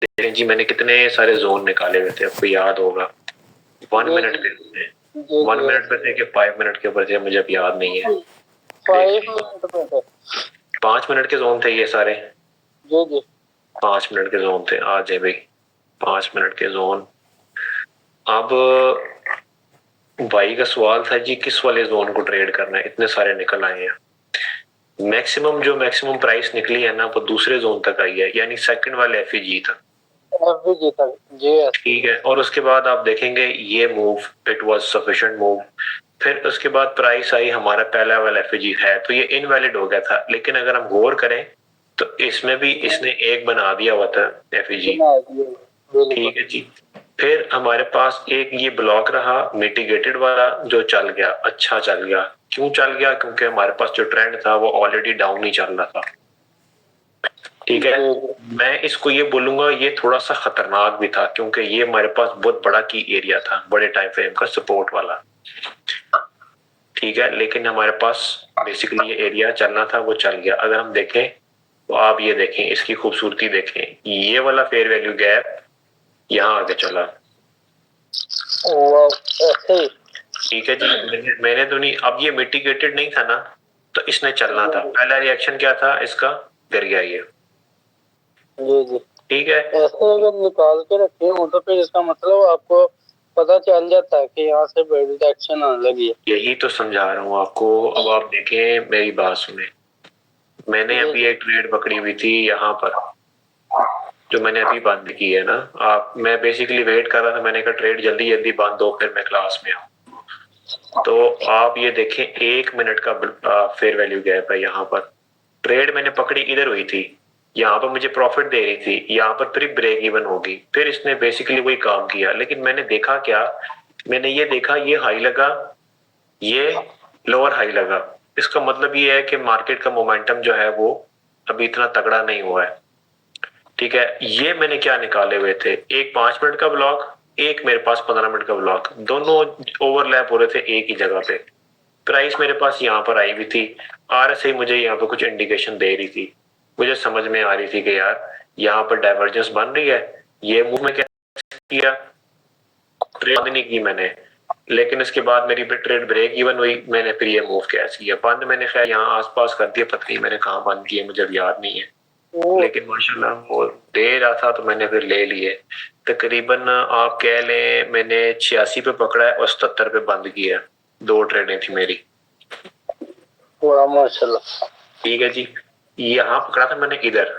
देखें जी, मैंने कितने सारे जोन निकाले हुए थे, आपको याद होगा। 1 मिनट के थे, 1 मिनट पे थे कि 5 मिनट के ऊपर थे, मुझे अब याद नहीं है। 5 मिनट पे थे, 5 मिनट के जोन थे ये सारे। जी जी 5 मिनट के जोन थे। आ जाए भाई, 5 मिनट के जोन। अब भाई का सवाल था जी, किस वाले जोन को ट्रेड करना है, इतने सारे निकल आए हैं। मैक्सिमम प्राइस निकली है ना, वो दूसरे जोन तक आई है, यानी सेकंड वाले एफईजी था। एफईजी तक, जी ठीक है। और उसके बाद आप देखेंगे ये move, it was sufficient move. फिर उसके बाद प्राइस आई, हमारा पहला वाला एफईजी है तो ये इनवैलिड हो गया था। लेकिन अगर हम गौर करें तो इसमें भी इसने एक बना दिया हुआ था एफईजी। ठीक है जी। फिर हमारे पास एक ये ब्लॉक रहा मिटिगेटेड वाला, जो चल गया, अच्छा चल गया। क्यों चल गया? क्योंकि हमारे पास जो ट्रेंड था वो ऑलरेडी डाउन ही चल रहा था। ठीक है। मैं इसको ये बोलूंगा ये थोड़ा सा खतरनाक भी था, क्योंकि ये हमारे पास बहुत बड़ा की एरिया था, बड़े टाइम फ्रेम का सपोर्ट वाला। ठीक है। लेकिन हमारे पास बेसिकली ये एरिया चलना था, वो चल गया। अगर हम देखें तो आप ये देखें, इसकी खूबसूरती देखें, ये वाला फेयर वैल्यू गैप यहाँ आगे चला। ठीक है जी। मैंने तो नहीं, अब ये मिटिगेटेड नहीं था ना, तो इसने चलना था। पहला रिएक्शन क्या था इसका? गिर गया ये। जी जी ठीक है। ऐसे अगर निकाल के रखे हो तो फिर इसका मतलब आपको पता चल जाता है कि यहाँ से बेल्ट एक्शन आने लगी है। यही तो समझा रहा हूँ आपको। अब आप देखें, मेरी बात सुने। मैंने अभी एक ट्रेड पकड़ी हुई थी यहाँ पर, जो मैंने अभी बंद की है ना। आप, मैं बेसिकली वेट कर रहा था, मैंने कहा ट्रेड जल्दी जल्दी बंद हो, फिर मैं क्लास में आऊँ। तो आप ये देखें, 1 मिनट का फेयर वैल्यू गैप है यहाँ पर। ट्रेड मैंने पकड़ी इधर हुई थी, यहाँ पर मुझे प्रॉफिट दे रही थी, यहाँ पर फिर ब्रेक इवन होगी। फिर इसने बेसिकली वही काम किया। लेकिन मैंने देखा क्या, मैंने ये देखा, ये हाई लगा, ये लोअर हाई लगा। इसका मतलब ये है कि मार्केट का मोमेंटम जो है वो अभी इतना तगड़ा नहीं हुआ है। ठीक है। ये मैंने क्या निकाले हुए थे, एक 5 मिनट का ब्लॉक, एक मेरे पास 15 मिनट का ब्लॉक, दोनों ओवरलैप हो रहे थे एक ही जगह पे। प्राइस मेरे पास यहाँ पर आई हुई थी, आरएसआई मुझे यहाँ पे कुछ इंडिकेशन दे रही थी। मुझे समझ में आ रही थी कि यार यहाँ पर डाइवर्जेंस बन रही है। ये मूव में क्या किया, ट्रेड नहीं की मैंने। लेकिन इसके बाद मेरी ट्रेड ब्रेक इवन हुई, मैंने फिर ये मूव कैच किया। बंद मैंने खैर यहाँ आसपास कर दिया, पता नहीं मैंने कहाँ बंद किया, मुझे याद नहीं है। लेकिन माशाल्लाह वो दे रहा था तो मैंने फिर ले लिए। तकरीबन आप कह लें मैंने 86 पे पकड़ा है और 77 पे बंद किया। 2 ट्रेडें थी मेरी। माशाल्लाह। ठीक है जी। यहाँ पकड़ा था मैंने, इधर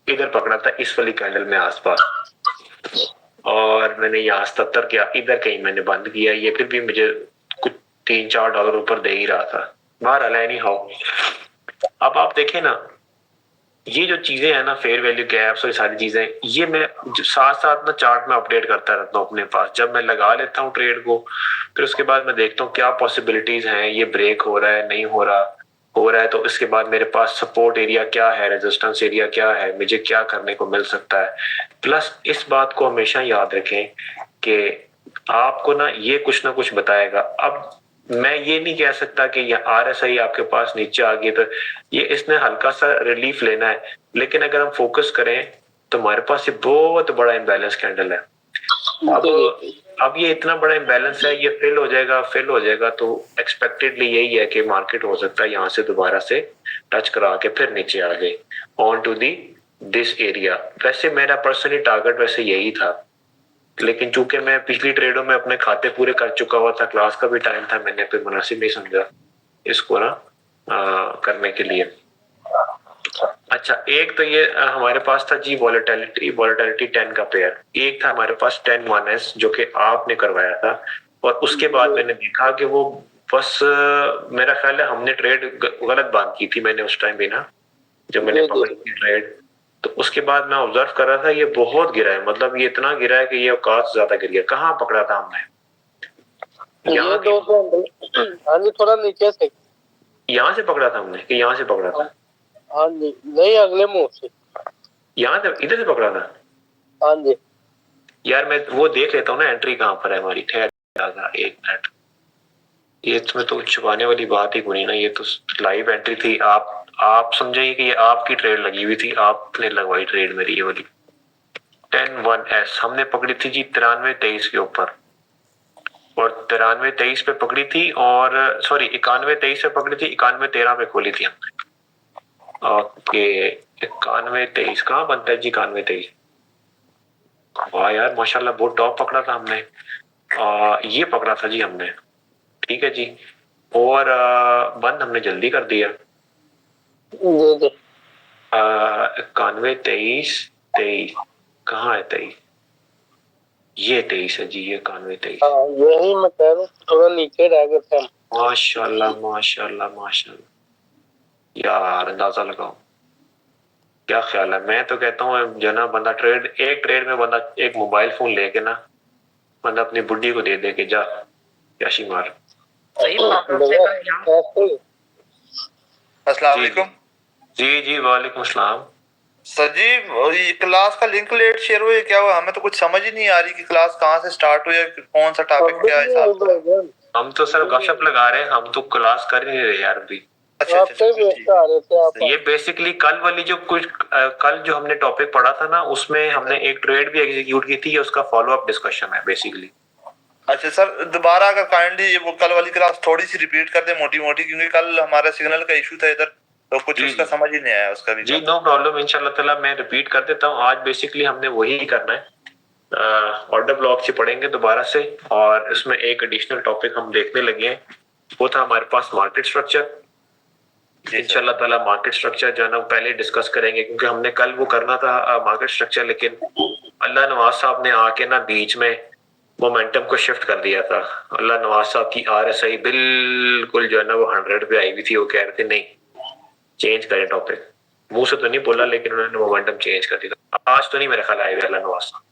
इधर पकड़ा था इस वाली कैंडल में आसपास, और मैंने यहाँ 77 किया, इधर कहीं मैंने बंद किया। ये फिर भी मुझे कुछ $3-4 ऊपर दे ही रहा था। बहरहाल एनी हाउ, अब आप देखें ना, ये जो चीजें हैं ना, फेयर वैल्यू गैप्स और सारी चीजें, ये मैं साथ साथ ना चार्ट में अपडेट करता रहता हूँ अपने पास। जब मैं लगा लेता हूँ ट्रेड को, फिर उसके बाद मैं देखता हूँ क्या पॉसिबिलिटीज हैं, ये ब्रेक हो रहा है, नहीं हो रहा, हो रहा है तो इसके बाद मेरे पास सपोर्ट एरिया क्या है, रेजिस्टेंस एरिया क्या है, मुझे क्या करने को मिल सकता है। प्लस इस बात को हमेशा याद रखें कि आपको ना ये कुछ ना कुछ बताएगा। अब मैं ये नहीं कह सकता कि ये आरएसआई आपके पास नीचे आ गई तो ये इसने हल्का सा रिलीफ लेना है। लेकिन अगर हम फोकस करें तो हमारे पास ये बहुत बड़ा इम्बैलेंस कैंडल है। अब ये इतना बड़ा इम्बैलेंस है, ये फिल हो जाएगा तो एक्सपेक्टेडली यही है कि मार्केट हो सकता है यहाँ से दोबारा से टच करा के फिर नीचे आ गए on to the this area. वैसे मेरा पर्सनली टारगेट वैसे यही था, लेकिन चूंकि मैं पिछली ट्रेडों में अपने खाते पूरे कर चुका हुआ था, क्लास का भी टाइम था, मैंने फिर मुनासिब नहीं समझा इसको ना करने के लिए। अच्छा, एक तो ये हमारे पास था जी वॉलेटिलिटी 10 का पेयर। एक था हमारे पास 10-1s जो कि आपने करवाया था, और उसके बाद मैंने देखा कि वो बस मेरा ख्याल है हमने ट्रेड गलत बात की थी मैंने उस टाइम भी ना, जब मैंने पकड़ी थी ट्रेड। तो उसके बाद मैं ऑब्जर्व कर रहा था, ये बहुत गिरा है, मतलब ये इतना गिरा है कि ये औकात से ज्यादा गिर गया। कहाँ पकड़ा था हमने? यहाँ हाँ जी, थोड़ा नीचे से। यहाँ से पकड़ा था हमने कि यहाँ से पकड़ा था? हाँ जी, नहीं अगले मुंह से। यहाँ से, इधर से पकड़ा था? हाँ जी। यार मैं वो देख लेता हूँ ना, एंट्री कहाँ पर है हमारी। ठहर एक मिनट, ये इसमें तो छुपाने वाली बात ही कोई ना, ये तो लाइव एंट्री थी। आप समझिए कि ये आपकी ट्रेड लगी हुई थी, आपने लगवाई ट्रेड मेरी ये वाली। N1S हमने पकड़ी थी जी 93-23 के ऊपर, और 93-23 पे पकड़ी थी, और सॉरी 91-23 पे पकड़ी थी, 91-13 पे खोली थी हमने। ओके, 91-23 कहाँ बनता है जी 91-23? वाह यार माशाल्लाह, बहुत टॉप पकड़ा था हमने। ये पकड़ा था जी हमने, ठीक है जी। और बंद हमने जल्दी कर दिया। जी जी 91-23-23 कहाँ है 23? ये 23 है जी, ये 91-23। हाँ, यही मैं कह रहा हूँ, थोड़ा नीचे रह गए थे हम। माशाल्लाह माशाल्लाह माशाल्लाह, यार अंदाजा लगाओ क्या ख्याल है। मैं तो कहता हूँ जो ना बंदा एक ट्रेड में बंदा एक मोबाइल फोन लेके ना बंदा अपनी बुड्ढी को दे दे के जा याशी मार। सही बात है, ऐसे अस्सलाम जी वालेकुम जी जी, वालेकुम सलाम। सर जी। ये क्लास का लिंक लेट शेयर हुआ, ये क्या हुआ? हमें तो कुछ समझ ही नहीं आ रही कि क्लास कहाँ से स्टार्ट हुई है, कौन सा टॉपिक क्या है साहब। हम तो सर गपशप लगा रहे हैं, हम तो क्लास कर ही नहीं रहे यार अभी। अच्छा अच्छा आपसे अच्छा, वेट ठीक। कर रहे थे आप। ये बेसिकली कल वाली जो कुछ कल जो हमने टॉपिक पढ़ा था ना, उसमें हमने एक ट्रेड भी एग्जीक्यूट की थी, उसका फॉलो अप डिस्कशन है बेसिकली। अच्छा सर, दोबारा अगर काइंडली वो कल वाली क्लास थोड़ी सी रिपीट कर दे, मोटी मोटी, क्योंकि कल हमारा सिग्नल का इशू था इधर, तो कुछ जी उसका जी समझ ही नहीं आया उसका भी। जी, नो प्रॉब्लम, इंशाल्लाह ताला मैं रिपीट कर देता हूँ। आज बेसिकली हमने वही करना है, ऑर्डर ब्लॉक से पढ़ेंगे दोबारा से, और इसमें एक एडिशनल टॉपिक हम देखने लगे हैं, वो था हमारे पास मार्केट स्ट्रक्चर। इंशाल्लाह ताला मार्केट स्ट्रक्चर जो है ना पहले डिस्कस करेंगे, क्योंकि हमने कल वो करना था मार्केट स्ट्रक्चर, लेकिन अल्लाह नवाज साहब ने आके ना बीच में मोमेंटम को शिफ्ट कर दिया था। अल्लाह नवाज साहब की RSI बिल्कुल जो है ना वो 100 पे आई हुई थी। वो कह रहे थे नहीं चेंज करें टॉपिक, मुंह से तो नहीं बोला लेकिन उन्होंने मोमेंटम चेंज कर दिया। आज तो नहीं मेरे ख्याल आए हुए अल्लाह नवाज साहब।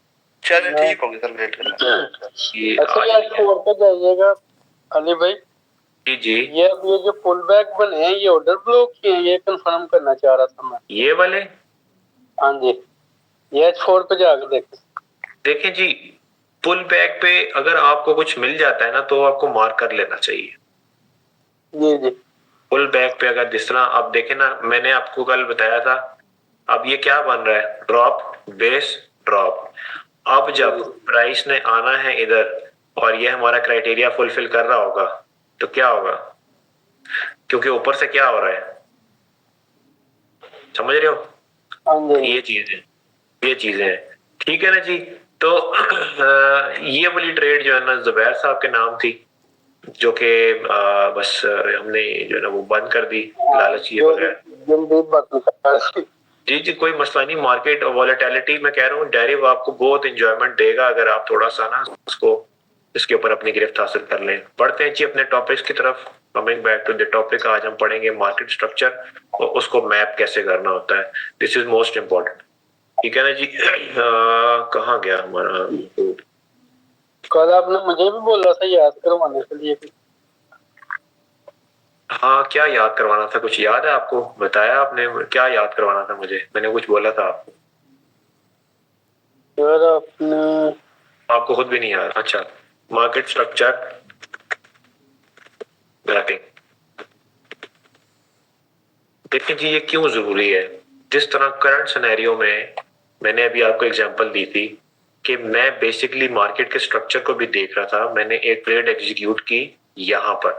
चलिए ठीक हो गया सर, वेट करना। ये अच्छा, आज यार नहीं है। छोड़ के जाइएगा अली भाई। जी जी, ये जो पुल बैक बने हैं, ये ऑर्डर ब्लॉक के हैं, ये कंफर्म करना चाह रहा था मैं। ये वाले हाँ जी, ये छोड़ पे जाके देखें। देखें जी, पुल बैक पे अगर आपको कुछ मिल जाता है ना तो आपको मार्क कर लेना चाहिए। जी जी पुल बैक पे अगर जिस तरह आप देखें ना, मैंने आपको कल बताया था, अब ये क्या बन रहा है, ड्रॉप बेस ड्रॉप। अब जब प्राइस ने आना है इधर और ये हमारा क्राइटेरिया फुलफिल कर रहा होगा तो क्या होगा, क्योंकि ऊपर से क्या हो रहा है, समझ रहे हो? हाँ जी। ये चीजें हैं, ठीक है ना जी। तो ये वाली ट्रेड जो है ना जुबैर साहब के नाम थी, जो कि बस हमने जो है ना वो बंद कर दी लालच ये बगैर। जी जी, कोई मसला नहीं। मार्केट वॉलेटिलिटी मैं कह रहा हूँ डेरिव आपको बहुत इंजॉयमेंट देगा अगर आप थोड़ा सा ना उसको इसके ऊपर अपनी गिरफ्त हासिल कर लें। बढ़ते हैं जी अपने टॉपिक्स की तरफ। Coming back to the topic, आज हम पढ़ेंगे मार्केट स्ट्रक्चर और उसको मैप कैसे करना होता है। दिस इज मोस्ट इम्पोर्टेंट, ठीक है ना जी। कहाँ गया हमारा? कल आपने मुझे भी बोला था याद करवाने के लिए। हाँ, क्या याद करवाना था? कुछ याद है आपको? बताया आपने क्या याद करवाना था मुझे? मैंने कुछ बोला था आपको? यार आपने आपको खुद भी नहीं याद? अच्छा, मार्केट स्ट्रक्चर मैपिंग। देखिए जी, ये क्यों जरूरी है। जिस तरह करंट सिनेरियो में मैंने अभी आपको एग्जांपल दी थी कि मैं बेसिकली मार्केट के स्ट्रक्चर को भी देख रहा था, मैंने एक ट्रेड एग्जीक्यूट की यहां पर,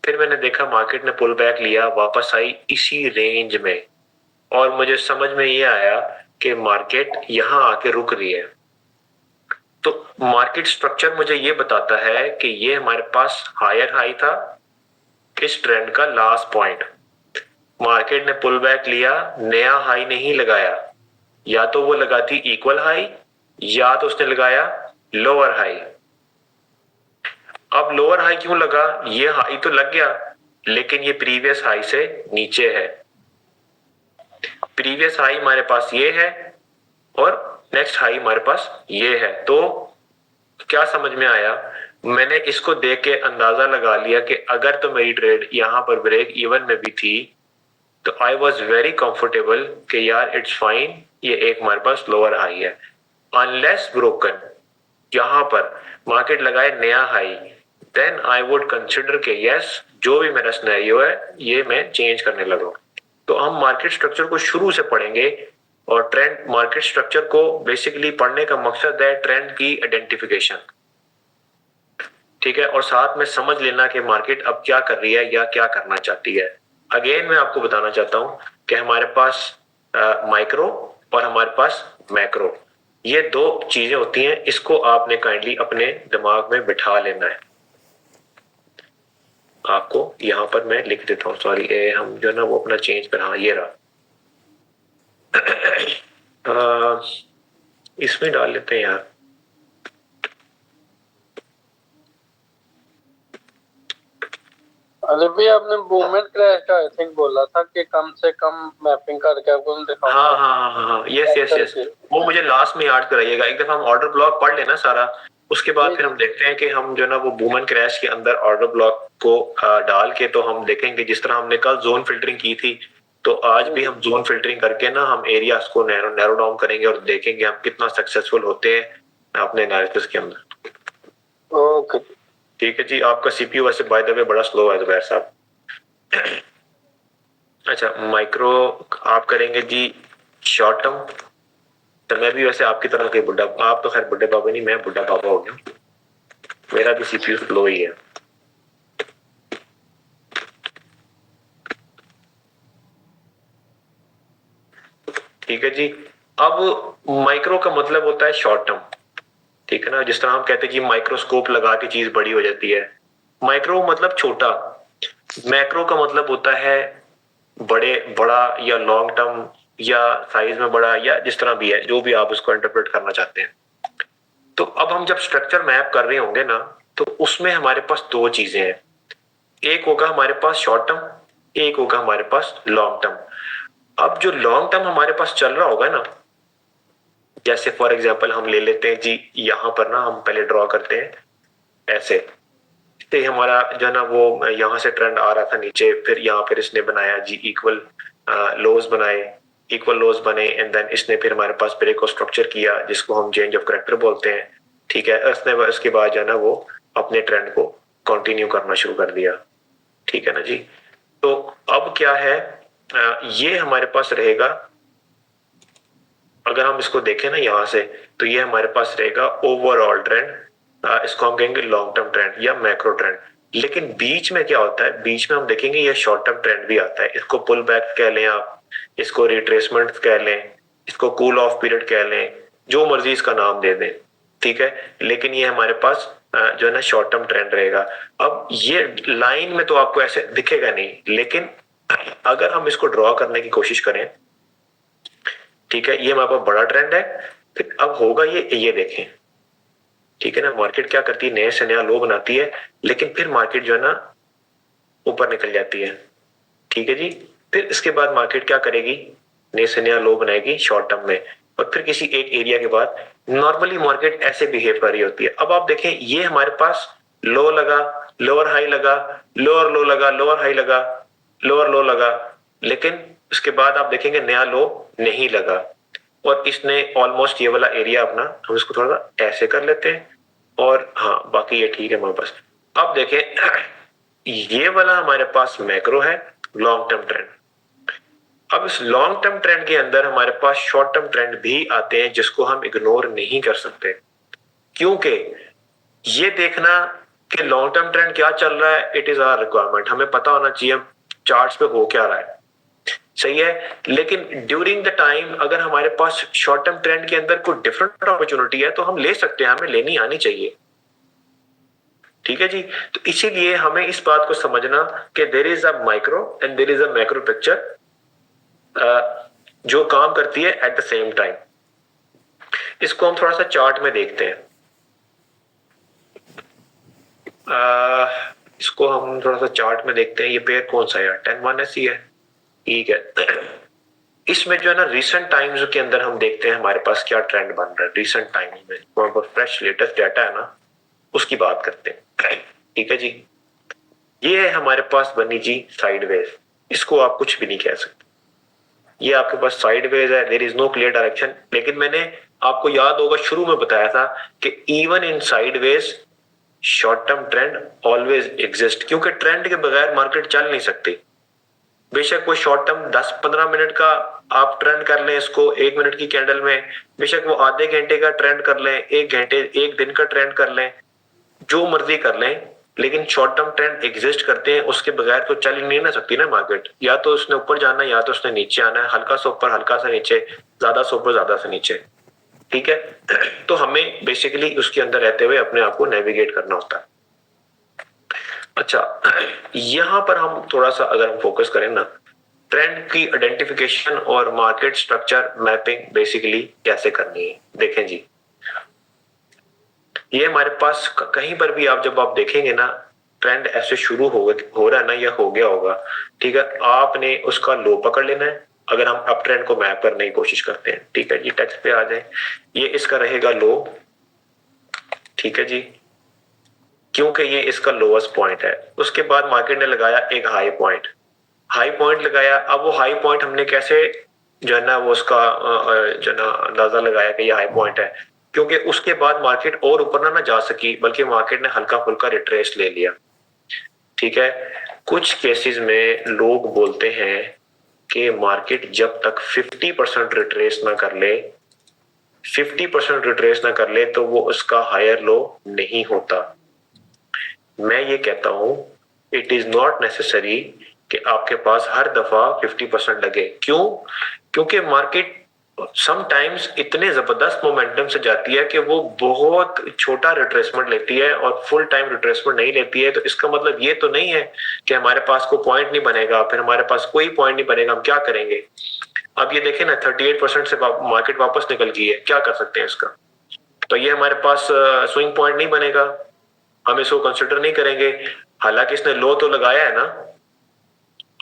फिर मैंने देखा मार्केट ने पुल बैक लिया, वापस आई इसी रेंज में, और मुझे समझ में ये आया कि मार्केट यहां आके रुक रही है। तो मार्केट स्ट्रक्चर मुझे ये बताता है कि ये हमारे पास हायर हाई था, इस ट्रेंड का लास्ट पॉइंट, मार्केट ने पुल बैक लिया, नया हाई नहीं लगाया, या तो वो लगाती इक्वल हाई या तो उसने लगाया लोअर हाई। अब लोअर हाई क्यों लगा? ये हाई तो लग गया लेकिन ये प्रीवियस हाई से नीचे है। प्रीवियस हाई हमारे पास ये है और नेक्स्ट हाई हमारे पास ये है। तो क्या समझ में आया? मैंने इसको देख के अंदाजा लगा लिया कि अगर तो मेरी ट्रेड यहां पर ब्रेक इवन में भी थी तो आई वॉज वेरी कंफर्टेबल कि यार इट्स फाइन, ये एक हमारे पास लोअर हाई है। अनलेस ब्रोकन यहां पर मार्केट लगाए नया high, then I would consider के यस जो भी मेरा सिनेरियो है ये मैं चेंज करने लगा। तो हम मार्केट स्ट्रक्चर को शुरू से पढ़ेंगे और ट्रेंड मार्केट स्ट्रक्चर को बेसिकली पढ़ने का मकसद है ट्रेंड की आइडेंटिफिकेशन, ठीक है, और साथ में समझ लेना कि मार्केट अब क्या कर रही है या क्या करना चाहती है। अगेन मैं आपको बताना चाहता हूं कि हमारे पास माइक्रो और हमारे पास मैक्रो, ये दो चीजें होती हैं, इसको आपने काइंडली अपने दिमाग में बिठा लेना है। आपको यहां पर मैं लिख देता हूं, सॉरी हम जो ना वो अपना चेंज कर, हाँ ये रहा इसमें डाल लेते हैं यार। अली भाई आपने मूवमेंट क्रैश का आई थिंक बोला था कि कम से कम मैपिंग करके आपको मैं दिखाऊंगा। हाँ हाँ हाँ हाँ, यस यस यस, वो मुझे लास्ट में याद कराइएगा। एक दफा हम ऑर्डर ब्लॉक पढ़ लेना सारा, उसके बाद फिर हम देखते हैं कि हम जो ना वो वुमन क्रैश के अंदर ऑर्डर ब्लॉक को डाल के तो हम देखेंगे जिस तरह हमने कल जोन फिल्टरिंग की थी, तो आज भी हम जोन फिल्टरिंग करके ना हम एरियाज को नैरो डाउन करेंगे और देखेंगे हम कितना सक्सेसफुल होते हैं अपने एनालिसिस के अंदर। ओके ठीक है जी। आपका सीपीयू वैसे बाय द वे बड़ा स्लो है जुबैर साहब। अच्छा, माइक्रो आप करेंगे जी शॉर्ट टर्म, तो मैं भी वैसे आपकी तरह के बुढ़ा, आप तो खैर बुढ़े बाबा नहीं, मैं बुढ़ा बाबा हो गया, मेरा भी सीपीयू स्लो ही है। ठीक है जी। अब माइक्रो का मतलब होता है शॉर्ट टर्म, ठीक है ना, जिस तरह हम कहते हैं कि माइक्रोस्कोप लगा के चीज बड़ी हो जाती है, माइक्रो मतलब छोटा, मैक्रो का मतलब होता है बड़े, बड़ा या लॉन्ग टर्म या साइज में बड़ा, या जिस तरह भी है, जो भी आप उसको इंटरप्रेट करना चाहते हैं। तो अब हम जब स्ट्रक्चर मैप कर रहे होंगे ना, तो उसमें हमारे पास दो चीजें हैं, एक होगा हमारे पास शॉर्ट टर्म, एक होगा हमारे पास लॉन्ग टर्म। अब जो लॉन्ग टर्म हमारे पास चल रहा होगा ना, जैसे फॉर एग्जांपल हम ले लेते हैं जी, यहां पर ना हम पहले ड्रॉ करते हैं ऐसे, तो हमारा जो ना वो यहाँ से ट्रेंड आ रहा था नीचे, फिर यहाँ पर इसने बनाया जी इक्वल लोज बनाए, इक्वल लोज बने, एंड देन इसने फिर हमारे पास ब्रेक को स्ट्रक्चर किया जिसको हम चेंज ऑफ करेक्टर बोलते हैं, ठीक है। इसने उसके बाद जो ना वो अपने ट्रेंड को कंटिन्यू करना शुरू कर दिया, ठीक है ना जी। तो अब क्या है, ये हमारे पास रहेगा, अगर हम इसको देखें ना यहाँ से, तो ये हमारे पास रहेगा ओवरऑल ट्रेंड, इसको हम कहेंगे लॉन्ग टर्म ट्रेंड या मैक्रो ट्रेंड। लेकिन बीच में क्या होता है, बीच में हम देखेंगे ये शॉर्ट टर्म ट्रेंड भी आता है, इसको पुल बैक कह लें आप, इसको रिट्रेसमेंट कह लें, इसको कूल ऑफ पीरियड कह लें, जो मर्जी इसका नाम दे दें, ठीक है। लेकिन ये हमारे पास जो है ना शॉर्ट टर्म ट्रेंड रहेगा। अब ये लाइन में तो आपको ऐसे दिखेगा नहीं, लेकिन अगर हम इसको ड्रॉ करने की कोशिश करें, ठीक है, ये हमारे पास बड़ा ट्रेंड है, फिर अब होगा ये देखें, ठीक है ना, मार्केट क्या करती है, नए से नया लो बनाती है, लेकिन फिर मार्केट जो है ना ऊपर निकल जाती है, ठीक है जी। फिर इसके बाद मार्केट क्या करेगी, नए से नया लो बनाएगी शॉर्ट टर्म में, और फिर किसी एक एरिया के बाद नॉर्मली मार्केट ऐसे बिहेव कर रही होती है। अब आप देखें, ये हमारे पास लो लगा, लोअर हाई लगा, लोअर लो लगा, लोअर हाई लगा, लोअर लो लगा, लेकिन उसके बाद आप देखेंगे नया लो नहीं लगा, और इसने ऑलमोस्ट ये वाला एरिया अपना, हम इसको थोड़ा सा ऐसे कर लेते हैं, और हाँ बाकी ये ठीक है हमारे पास। अब देखें, ये वाला हमारे पास मैक्रो है, लॉन्ग टर्म ट्रेंड। अब इस लॉन्ग टर्म ट्रेंड के अंदर हमारे पास शॉर्ट टर्म ट्रेंड भी आते हैं जिसको हम इग्नोर नहीं कर सकते, क्योंकि ये देखना कि लॉन्ग टर्म ट्रेंड क्या चल रहा है, इट इज आवर रिक्वायरमेंट, हमें पता होना चाहिए चार्ट्स पे हो क्या रहा है, सही है। लेकिन ड्यूरिंग द टाइम अगर हमारे पास शॉर्ट टर्म ट्रेंड के अंदर कोई डिफरेंट अपॉर्चुनिटी है तो हम ले सकते हैं, हमें लेनी आनी चाहिए, ठीक है जी। तो इसीलिए हमें इस बात को समझना कि there is a micro and there is a macro picture, जो काम करती है एट द सेम टाइम। इसको हम थोड़ा सा चार्ट में देखते हैं, इसको हम थोड़ा सा चार्ट में देखते हैं। ये पेयर कौन सा है, 10-1 है, ठीक है। इसमें जो है ना रिसेंट टाइम्स के अंदर हम देखते हैं हमारे पास क्या ट्रेंड बन रहा है रिसेंट टाइम्स में, वहां पर फ्रेश लेटेस्ट डाटा है ना, उसकी बात करते हैं, ठीक है जी। ये है हमारे पास बनी जी साइडवेज, इसको आप कुछ भी नहीं कह सकते, ये आपके पास साइडवेज है, there is no clear direction. लेकिन मैंने आपको याद होगा शुरू में बताया था कि even in sideways short term trend always exist, क्योंकि ट्रेंड के बगैर मार्केट चल नहीं सकती, बेशक वो शॉर्ट टर्म 10-15 मिनट का आप ट्रेंड कर लें इसको 1 मिनट की कैंडल में, बेशक वो आधे घंटे का ट्रेंड कर लें, 1 घंटे 1 दिन का ट्रेंड कर लें, जो मर्जी कर लें, लेकिन शॉर्ट टर्म ट्रेंड एग्जिस्ट करते हैं, उसके बगैर तो चल ही नहीं ना सकती ना मार्केट। या तो उसने ऊपर जाना है या तो उसने नीचे आना है, हल्का सा ऊपर हल्का सा नीचे, ज्यादा सा ऊपर ज्यादा सा नीचे। ठीक है, तो हमें बेसिकली उसके अंदर रहते हुए अपने आप को नेविगेट करना होता है। अच्छा, यहां पर हम थोड़ा सा अगर हम फोकस करें ना, ट्रेंड की आइडेंटिफिकेशन और मार्केट स्ट्रक्चर मैपिंग बेसिकली कैसे करनी है, देखें जी। ये हमारे पास कहीं पर भी आप जब आप देखेंगे ना, ट्रेंड ऐसे शुरू हो रहा है ना, या हो गया होगा, ठीक है, आपने उसका लो पकड़ लेना है। अगर हम अप ट्रेंड को मैप करने की कोशिश करते हैं, ठीक है जी, टेक्स्ट पे आ जाए, ये इसका रहेगा लो, ठीक है जी, क्योंकि ये इसका लोएस्ट पॉइंट है। उसके बाद मार्केट ने लगाया एक हाई पॉइंट लगाया। अब वो हाई पॉइंट हमने कैसे जो है ना वो उसका जो है ना अंदाजा लगाया कि ये हाई पॉइंट है, क्योंकि उसके बाद मार्केट और ऊपर ना जा सकी, बल्कि मार्केट ने हल्का फुल्का रिट्रेस ले लिया। ठीक है, कुछ केसेस में लोग बोलते हैं कि मार्केट जब तक 50% रिट्रेस ना कर ले, 50% रिट्रेस ना कर ले, तो वो उसका हायर लो नहीं होता। मैं ये कहता हूं, इट इज नॉट नेसेसरी कि आपके पास हर दफा 50% लगे। क्यों? क्योंकि मार्केट समटाइम्स इतने जबरदस्त मोमेंटम से जाती है कि वो बहुत छोटा रिट्रेसमेंट लेती है और फुल टाइम रिट्रेसमेंट नहीं लेती है। तो इसका मतलब ये तो नहीं है कि हमारे पास कोई पॉइंट नहीं बनेगा, फिर हमारे पास कोई पॉइंट नहीं बनेगा, हम क्या करेंगे? अब ये देखें ना, 38% से मार्केट वापस निकल गई है, क्या कर सकते हैं इसका? तो ये हमारे पास स्विंग पॉइंट नहीं बनेगा, हम इसको कंसिडर नहीं करेंगे, हालांकि इसने लो तो लगाया है ना।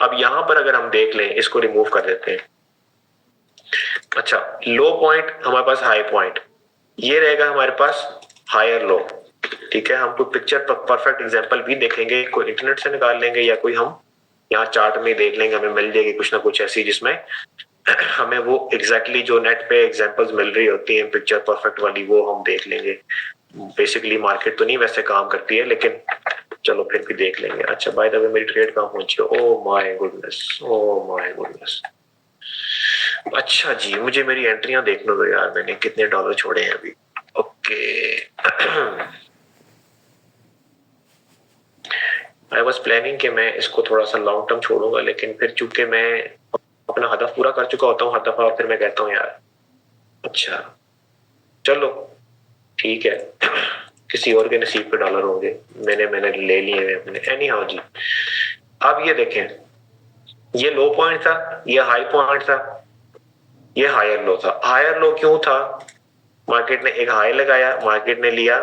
अब यहां पर अगर हम देख लें, इसको रिमूव कर देते हैं। अच्छा, लो पॉइंट हमारे पास, हाई पॉइंट, ये रहेगा हमारे पास हायर लो। ठीक है, हम कोई पिक्चर परफेक्ट एग्जांपल भी देखेंगे, कोई इंटरनेट से निकाल लेंगे या कोई हम यहाँ चार्ट में देख लेंगे, हमें मिल जाएगी कुछ ना कुछ ऐसी जिसमें हमें वो एग्जैक्टली जो नेट पे एग्जांपल्स मिल रही होती हैं पिक्चर परफेक्ट वाली, वो हम देख लेंगे। बेसिकली मार्केट तो नहीं वैसे काम करती है, लेकिन चलो फिर भी देख लेंगे। अच्छा, बाय द वे मेरी ट्रेड कहाँ पहुंची? Oh my goodness, oh my goodness. अच्छा जी, मुझे मेरी एंट्रियां देखने दो यार, मैंने कितने डॉलर छोड़े हैं अभी। ओके, आई वाज प्लानिंग कि मैं इसको थोड़ा सा लॉन्ग टर्म छोड़ूंगा, लेकिन फिर चूंकि मैं अपना हदफ पूरा कर चुका होता हूँ हर दफा, फिर मैं कहता हूँ यार अच्छा चलो ठीक है, किसी और के नसीब पे डॉलर होंगे, मैंने ले लिए हैं अपने। एनी हाउ जी, अब ये देखें, ये लो पॉइंट था, ये हाई पॉइंट था, ये हायर लो था। हायर लो क्यों था? मार्केट ने एक हाई लगाया, मार्केट ने लिया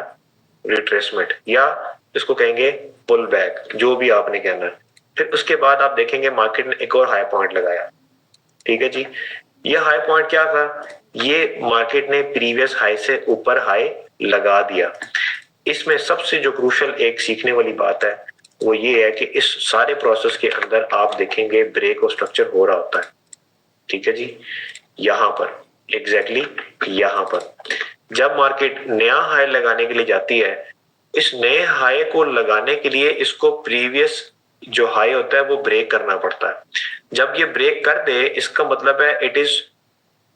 रिट्रेसमेंट, या इसको कहेंगे पुल बैक, जो भी आपने कहना है। फिर उसके बाद आप देखेंगे मार्केट ने एक और हाई पॉइंट लगाया। ठीक है जी, ये हाई पॉइंट क्या था? ये मार्केट ने प्रीवियस हाई से ऊपर हाई लगा दिया। इसमें सबसे जो क्रूशल एक सीखने वाली बात है वो ये है कि इस सारे प्रोसेस के अंदर आप देखेंगे ब्रेक और स्ट्रक्चर हो रहा होता है। ठीक है जी, यहां पर एग्जैक्टली यहां पर जब मार्केट नया हाई लगाने के लिए जाती है, इस नए हाई को लगाने के लिए इसको प्रीवियस जो हाई होता है वो ब्रेक करना पड़ता है। जब ये ब्रेक कर दे, इसका मतलब है इट इज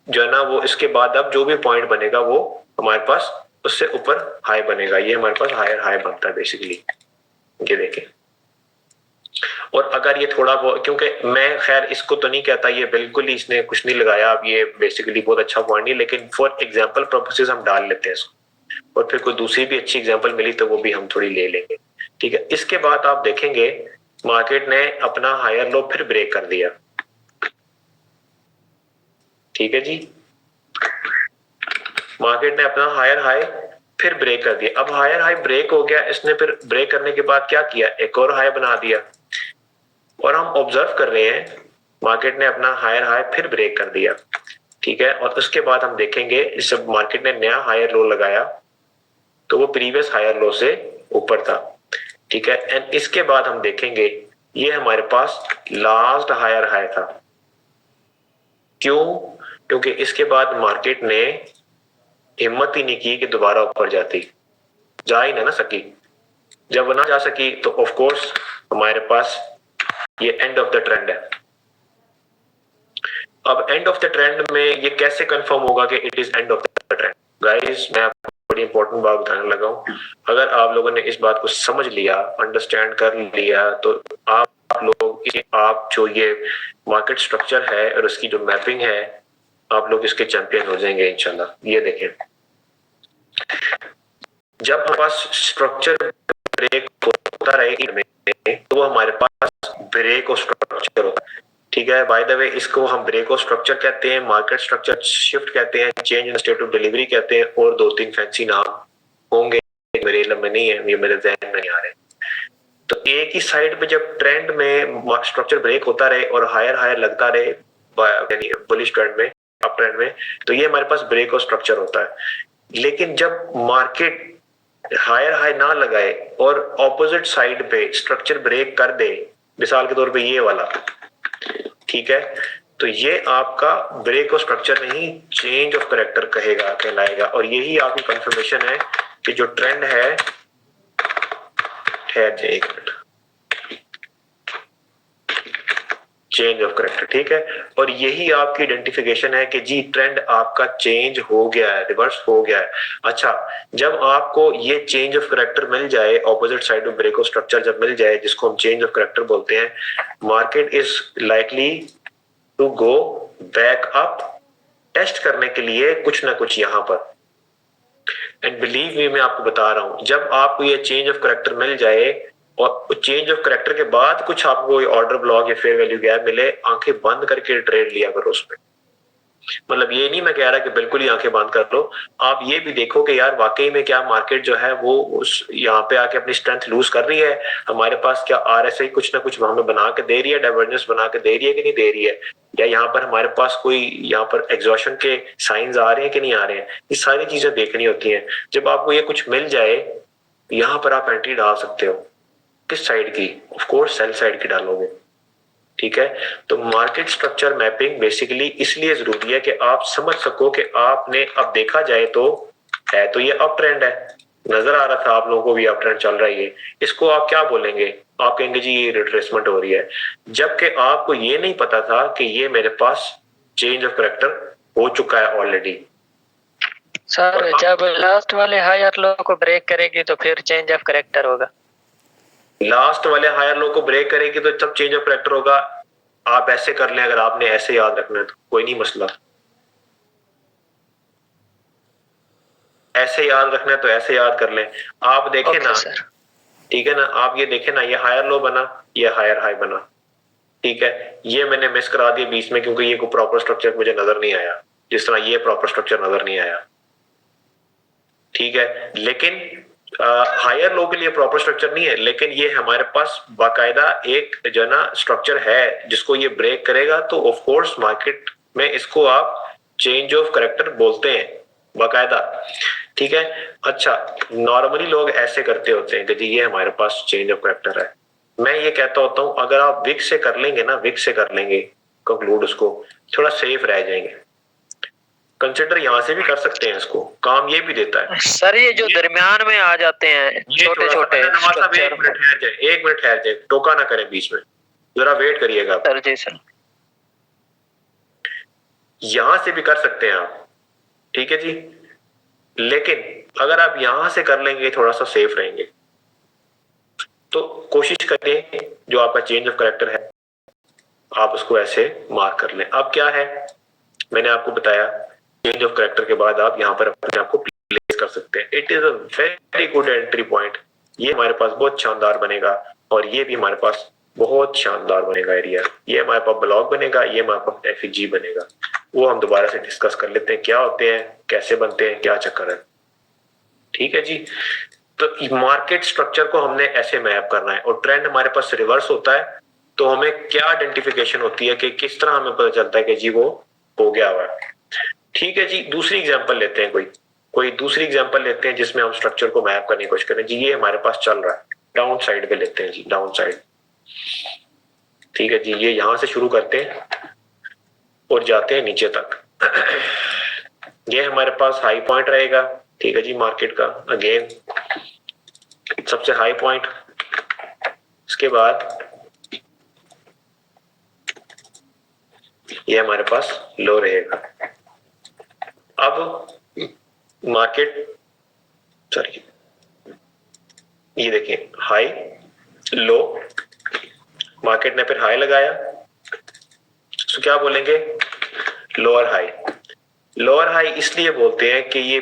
जो है ना वो, इसके बाद अब जो भी पॉइंट बनेगा वो हमारे पास उससे ऊपर हाई बनेगा। ये हमारे पास हायर हाई बनता है बेसिकली, ये देखें। और अगर ये थोड़ा बहुत, क्योंकि मैं खैर इसको तो नहीं कहता ये बिल्कुल ही इसने कुछ नहीं लगाया, अब ये बेसिकली बहुत अच्छा पॉइंट नहीं, लेकिन फॉर एग्जांपल पर्पसेस हम डाल लेते हैं इसको, और फिर कोई दूसरी भी अच्छी एग्जांपल मिली तो वो भी हम थोड़ी ले लेंगे। ठीक है, इसके बाद आप देखेंगे मार्केट ने अपना हायर लो फिर ब्रेक कर दिया। ठीक है जी, मार्केट ने अपना हायर हाई फिर ब्रेक कर दिया। अब हायर हाई ब्रेक हो गया, इसने फिर ब्रेक करने के बाद क्या किया? एक और हाई बना दिया। और हम ऑब्जर्व कर रहे हैं मार्केट ने अपना हायर हाई फिर ब्रेक कर दिया। ठीक है, और उसके बाद हम देखेंगे जब मार्केट ने नया हायर लो लगाया तो वो प्रीवियस हायर लो से ऊपर था। ठीक है, एंड इसके बाद हम देखेंगे ये हमारे पास लास्ट हायर हाई था। क्यों? क्योंकि इसके बाद मार्केट ने हिम्मत ही नहीं की कि दोबारा ऊपर जाती, जा ही ना सकी। जब वो ना जा सकी तो ऑफ कोर्स हमारे पास ये एंड ऑफ द ट्रेंड है। अब एंड ऑफ द ट्रेंड में ये कैसे कंफर्म होगा कि it is end of the trend? Guys, मैं आपको बड़ी इंपॉर्टेंट बात बताने लगा हूं। अगर आप लोगों ने इस बात को समझ लिया, अंडरस्टैंड कर लिया, तो आप लोग आप जो ये मार्केट स्ट्रक्चर है और उसकी जो मैपिंग है, आप लोग इसके चैंपियन हो जाएंगे इंशाल्लाह। ये देखें, जब हमारे पास स्ट्रक्चर ब्रेक होता रहे तो वो हमारे पास ब्रेक और स्ट्रक्चर होता है। ठीक है, बाय द वे इसको हम ब्रेक और स्ट्रक्चर कहते हैं, मार्केट स्ट्रक्चर शिफ्ट कहते हैं, change in state of delivery कहते हैं, और 2-3 फैंसी नाम होंगे, मेरे इल्म में नहीं है, ये मेरे जहन में नहीं आ रहे। तो एक ही साइड पे जब ट्रेंड में स्ट्रक्चर ब्रेक होता रहे और हायर हायर लगता रहे, यानी बुलिश ट्रेंड में, अप ट्रेंड में, तो ये हमारे पास ब्रेक और स्ट्रक्चर होता है। लेकिन जब मार्केट हायर हाई ना लगाए और ऑपोजिट साइड पे स्ट्रक्चर ब्रेक कर दे, मिसाल के तौर पे ये वाला, ठीक है, तो ये आपका ब्रेक और स्ट्रक्चर नहीं, चेंज ऑफ करेक्टर कहेगा, कहलाएगा। और यही आपकी कंफर्मेशन है कि जो ट्रेंड है, ठहर जाए एक मिनट, चेंज ऑफ करेक्टर, ठीक है, और यही आपकी आइडेंटिफिकेशन है कि जी ट्रेंड आपका चेंज हो गया है, रिवर्स हो गया है। अच्छा, जब आपको ये चेंज ऑफ करेक्टर मिल जाए, opposite side of break of structure जब मिल जाए, जिसको हम चेंज ऑफ करेक्टर बोलते हैं, market is likely to go back up, test करने के लिए कुछ ना कुछ यहां पर। एंड बिलीव मी, मैं आपको बता रहा हूं, जब आपको ये चेंज ऑफ करेक्टर मिल जाए और चेंज ऑफ करेक्टर के बाद कुछ आपको ऑर्डर ब्लॉक या फेयर वैल्यू गैप मिले, आंखें बंद करके ट्रेड लिया करो उसमें। मतलब ये नहीं मैं कह रहा कि बिल्कुल ही आंखें बंद कर लो, आप ये भी देखो कि यार वाकई में क्या मार्केट जो है वो उस यहाँ पे आके अपनी स्ट्रेंथ लूज कर रही है, हमारे पास क्या आरएसआई कुछ ना कुछ हमें बना के दे रही है, डाइवर्जेंस बना के दे रही है कि नहीं दे रही है, या यहाँ पर हमारे पास कोई यहाँ पर एग्जॉशन के साइंस आ रहे हैं कि नहीं आ रहे हैं, ये सारी चीजें देखनी होती है। जब आपको ये कुछ मिल जाए, यहाँ पर आप एंट्री डाल सकते हो। किस साइड की? ऑफ कोर्स सेल साइड की डालोगे, ठीक है। तो मार्केट स्ट्रक्चर मैपिंग बेसिकली इसलिए जरूरी है कि आप समझ सको कि आपने, अब देखा जाए तो है तो ये अप ट्रेंड है, नजर आ रहा था आप लोगों को भी अप ट्रेंड चल रहा है, इसको आप क्या बोलेंगे? आप कहेंगे जी ये रिट्रेसमेंट हो रही है, जबकि आपको ये नहीं पता था कि ये मेरे पास चेंज ऑफ करेक्टर हो चुका है ऑलरेडी। सर जब लास्ट वाले हायर लो को ब्रेक करेगी तो फिर चेंज ऑफ करेक्टर होगा। लास्ट वाले हायर लो को ब्रेक करेगी तो तब चेंज ऑफ करेक्टर होगा। आप ऐसे कर लें, अगर आपने ऐसे याद रखना है तो कोई नहीं मसला, ऐसे याद रखना है तो ऐसे याद कर लें। आप देखें ना, ठीक है ना, आप ये देखें ना, ये हायर लो बना, ये हायर हाई बना, ठीक है, ये मैंने मिस करा दिया बीच में क्योंकि ये कोई प्रॉपर स्ट्रक्चर मुझे नजर नहीं आया, जिस तरह ये प्रॉपर स्ट्रक्चर नजर नहीं आया, ठीक है। लेकिन हायर लो के लिए प्रॉपर स्ट्रक्चर नहीं है, लेकिन ये हमारे पास बाकायदा एक जो ना स्ट्रक्चर है जिसको ये ब्रेक करेगा, तो ऑफ कोर्स मार्केट में इसको आप चेंज ऑफ करेक्टर बोलते हैं बाकायदा, ठीक है। अच्छा, नॉर्मली लोग ऐसे करते होते हैं कि जी ये हमारे पास चेंज ऑफ करेक्टर है। मैं ये कहता होता हूं अगर आप विक से कर लेंगे ना, विक से कर लेंगे कंक्लूड, उसको थोड़ा सेफ रह जाएंगे। कंसिडर यहां से भी कर सकते हैं, इसको काम ये भी देता है। सर ये जो दरमियान में आ जाते हैं छोटे छोटे, एक मिनट ठहर जाए, टोका ना करें बीच में, जरा वेट करिएगा। सर जी सर, यहां से भी कर सकते हैं आप, ठीक है जी, लेकिन अगर आप यहां से कर लेंगे थोड़ा सा सेफ रहेंगे। तो कोशिश करें जो आपका चेंज ऑफ करेक्टर है आप उसको ऐसे मार्क कर लें। अब क्या है, मैंने आपको बताया चेंज ऑफ करेक्टर के बाद आप यहाँ पर अपने आप को प्लेस कर सकते हैं। It is a very good entry point, ये हमारे पास बहुत शानदार बनेगा, और ये भी हमारे पास बहुत शानदार बनेगा एरिया, ये हमारे पास ब्लॉक बनेगा, ये हमारे पास एफईजी बनेगा। वो हम दोबारा से डिस्कस कर लेते हैं क्या होते हैं, कैसे बनते हैं, क्या चक्कर है, ठीक है जी। तो मार्केट स्ट्रक्चर को हमने ऐसे मैप करना है, और ट्रेंड हमारे पास रिवर्स होता है तो हमें क्या आइडेंटिफिकेशन होती है कि किस तरह हमें पता चलता है कि जी वो हो गया हुआ है, ठीक है जी। दूसरी एग्जांपल लेते हैं, कोई दूसरी एग्जांपल लेते हैं जिसमें हम स्ट्रक्चर को मैप करने की कोशिश करें। जी ये हमारे पास चल रहा है, डाउन साइड पे लेते हैं जी, डाउन साइड, ठीक है जी। ये यहां से शुरू करते हैं और जाते हैं नीचे तक। ये हमारे पास हाई पॉइंट रहेगा, ठीक है जी, मार्केट का अगेन सबसे हाई पॉइंट। इसके बाद ये हमारे पास लो रहेगा। अब मार्केट, सॉरी, ये देखिए हाई लो, मार्केट ने फिर हाई लगाया, तो क्या बोलेंगे, लोअर हाई। लोअर हाई इसलिए बोलते हैं कि ये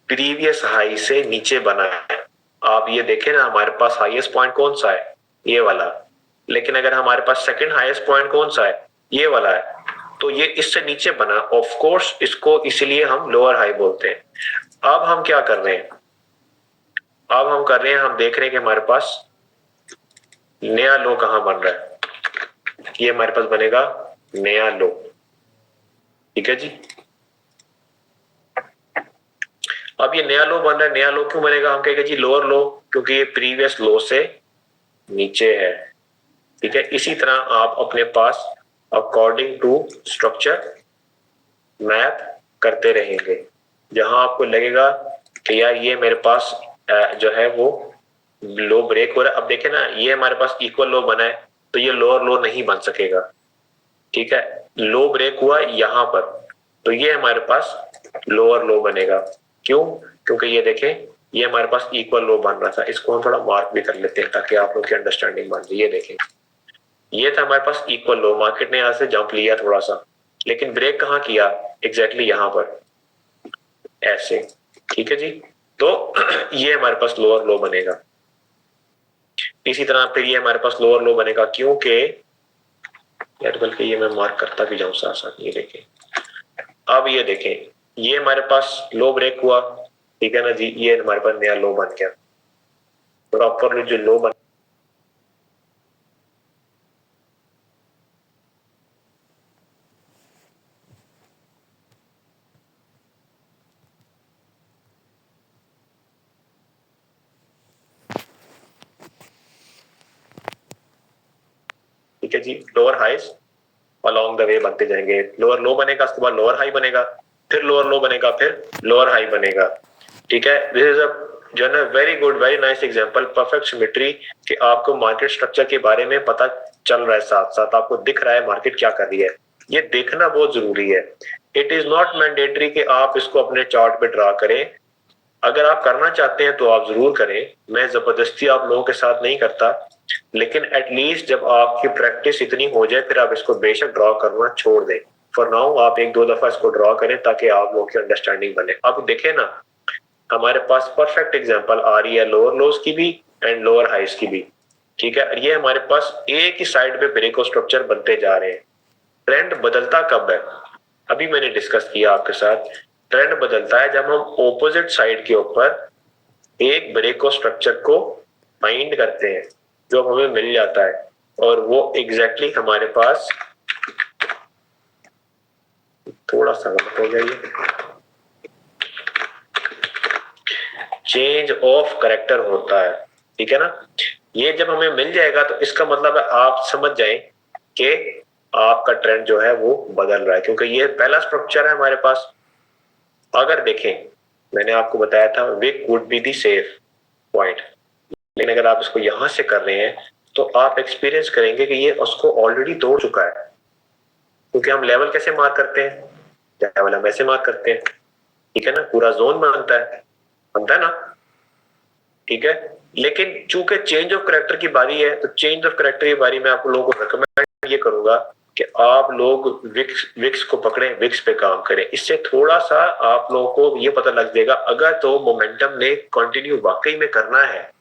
प्रीवियस हाई से नीचे बना है। आप ये देखें ना, हमारे पास हाईएस्ट पॉइंट कौन सा है, ये वाला, लेकिन अगर हमारे पास सेकंड हाईएस्ट पॉइंट कौन सा है, ये वाला है, तो ये इससे नीचे बना, ऑफ कोर्स इसको इसलिए हम लोअर हाई बोलते हैं। अब हम क्या कर रहे हैं, अब हम कर रहे हैं, हम देख रहे हैं कि हमारे पास नया लो कहां बन रहा है, ये हमारे पास बनेगा नया लो, ठीक है जी। अब ये नया लो बन रहा है, नया लो क्यों बनेगा, हम कहेंगे जी लोअर लो, क्योंकि ये प्रीवियस लो से नीचे है, ठीक है। इसी तरह आप अपने पास अकॉर्डिंग टू स्ट्रक्चर मैथ करते रहेंगे, जहां आपको लगेगा कि यार ये मेरे पास जो है वो लो ब्रेक हो रहा है। अब देखें ना, ये हमारे पास इक्वल लो बना है, तो ये लोअर लो नहीं बन सकेगा, ठीक है। लो ब्रेक हुआ यहां पर, तो ये हमारे पास लोअर लो बनेगा। क्यों, क्योंकि ये देखें ये हमारे पास इक्वल लो बन रहा था। इसको हम थोड़ा मार्क भी कर लेते हैं ताकि आप लोग की अंडरस्टैंडिंग बन जाए। ये देखें ये था हमारे पास इक्वल लो, मार्केट ने यहां से जंप लिया थोड़ा सा, लेकिन ब्रेक कहां किया, एग्जैक्टली यहां पर, ऐसे, ठीक है जी। तो ये हमारे पास लोअर लो बनेगा। इसी तरह फिर ये हमारे पास लोअर लो बनेगा, क्योंकि यार बल्कि ये मैं मार्क करता भी जाऊं साथ साथ। ये देखें, अब ये देखें ये हमारे पास लो ब्रेक हुआ, ठीक है ना जी, ये हमारे पास नया लो बन गया। प्रॉपरली जो लो बन, ठीक है जी, lower highs along the way बनते जाएंगे। लोअर लो बनेगा, उसके बाद लोअर हाई बनेगा, फिर लोअर लो बनेगा, फिर लोअर हाई बनेगा, ठीक है। दिस इज अ जो है ना very good, very nice example, perfect symmetry, कि आपको मार्केट स्ट्रक्चर के बारे में पता चल रहा है, साथ साथ आपको दिख रहा है मार्केट क्या कर रही है। ये देखना बहुत जरूरी है। इट इज नॉट मैंडेटरी कि आप इसको अपने चार्ट पे ड्रा करें। अगर आप करना चाहते हैं तो आप जरूर करें, मैं जबरदस्ती आप लोगों के साथ नहीं करता, लेकिन एटलीस्ट जब आपकी प्रैक्टिस इतनी हो जाए फिर आप इसको बेशक ड्रॉ करना छोड़ दें। फॉर नाउ आप एक दो दफा इसको ड्रॉ करें ताकि आप लोगों की अंडरस्टैंडिंग बने। अब देखें ना, हमारे पास परफेक्ट एग्जांपल आ रही है लोअर लोज की भी एंड लोअर हाइज की भी, ठीक है। ये हमारे पास एक ही साइड पे ब्रेक और स्ट्रक्चर बनते जा रहे हैं। ट्रेंड बदलता कब है, अभी मैंने डिस्कस किया आपके साथ। ट्रेंड बदलता है जब हम ऑपोजिट साइड के ऊपर एक ब्रेक और स्ट्रक्चर को फाइंड करते हैं जो हमें मिल जाता है, और वो एग्जैक्टली हमारे पास, थोड़ा सा गलत हो गया ये, चेंज ऑफ करेक्टर होता है, ठीक है ना। ये जब हमें मिल जाएगा तो इसका मतलब है आप समझ जाएं कि आपका ट्रेंड जो है वो बदल रहा है, क्योंकि ये पहला स्ट्रक्चर है हमारे पास। अगर देखें, मैंने आपको बताया था wick would be the safe point, लेकिन अगर आप इसको यहां से कर रहे हैं तो आप एक्सपीरियंस करेंगे कि ये उसको ऑलरेडी तोड़ चुका है। क्योंकि हम लेवल कैसे मार्क करते हैं, लेवल हम ऐसे मार्क करते हैं, ठीक है ना, पूरा जोन बनता है ना, ठीक है। लेकिन चूंकि चेंज ऑफ करेक्टर की बारी है, तो चेंज ऑफ करेक्टर की बारी में आप लोगों को रिकमेंड ये करूंगा कि आप लोग विक्स को पकड़ें, विक्स पे काम करें। इससे थोड़ा सा आप लोगों को ये पता लग जाएगा, अगर तो मोमेंटम ने कंटिन्यू वाकई में करना है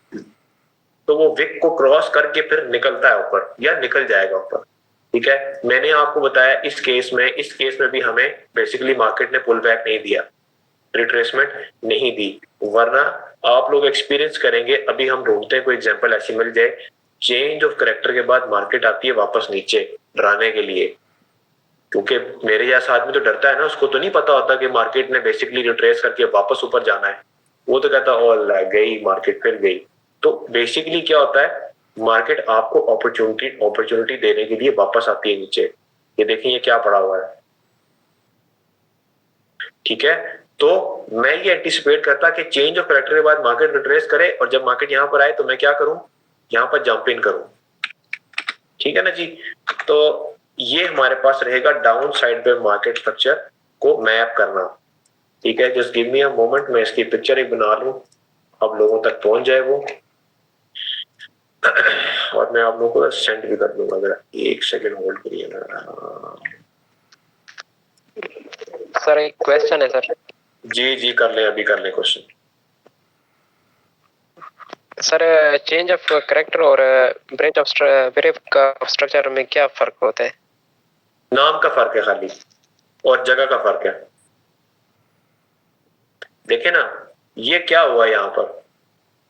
तो वो विक को क्रॉस करके फिर निकलता है ऊपर या निकल जाएगा ऊपर, ठीक है। मैंने आपको बताया इस केस में भी हमें बेसिकली मार्केट ने पुल बैक नहीं दिया, रिट्रेसमेंट नहीं दी, वरना आप लोग एक्सपीरियंस करेंगे। अभी हम ढूंढते हैं कोई एग्जांपल ऐसी मिल जाए, चेंज ऑफ करेक्टर के बाद मार्केट आती है वापस नीचे डराने के लिए, क्योंकि मेरे जैसा आदमी तो डरता है ना, उसको तो नहीं पता होता कि मार्केट ने बेसिकली रिट्रेस करके वापस ऊपर जाना है। वो तो कहता है गई मार्केट, फिर गई। तो बेसिकली क्या होता है, मार्केट आपको अपॉर्चुनिटी देने के लिए वापस आती है नीचे। ये देखिए ये क्या पड़ा हुआ है, ठीक है। तो मैं ये एंटिसिपेट करता कि चेंज ऑफ करेक्टर के बाद मार्केट रिट्रेस करे, और जब मार्केट यहां पर आए तो मैं क्या करूं, यहां पर जंप इन करूं, ठीक है ना जी। तो ये हमारे पास रहेगा डाउन साइड पे मार्केट स्ट्रक्चर को मैप करना। ठीक है, just give me a moment, मैं इसकी पिक्चर एक बना लूं, आप लोगों तक पहुंच जाए वो, और मैं आप लोगों को सेंड भी कर दूंगा। जरा एक सेकंड होल्ड करिए ना। सर एक क्वेश्चन है सर। जी जी कर ले, अभी कर ले question. Sir change of character और ब्रेक ऑफ स्ट्रक्चर में क्या फर्क होता है? नाम का फर्क है खाली, और जगह का फर्क है। देखे ना, ये क्या हुआ यहाँ पर,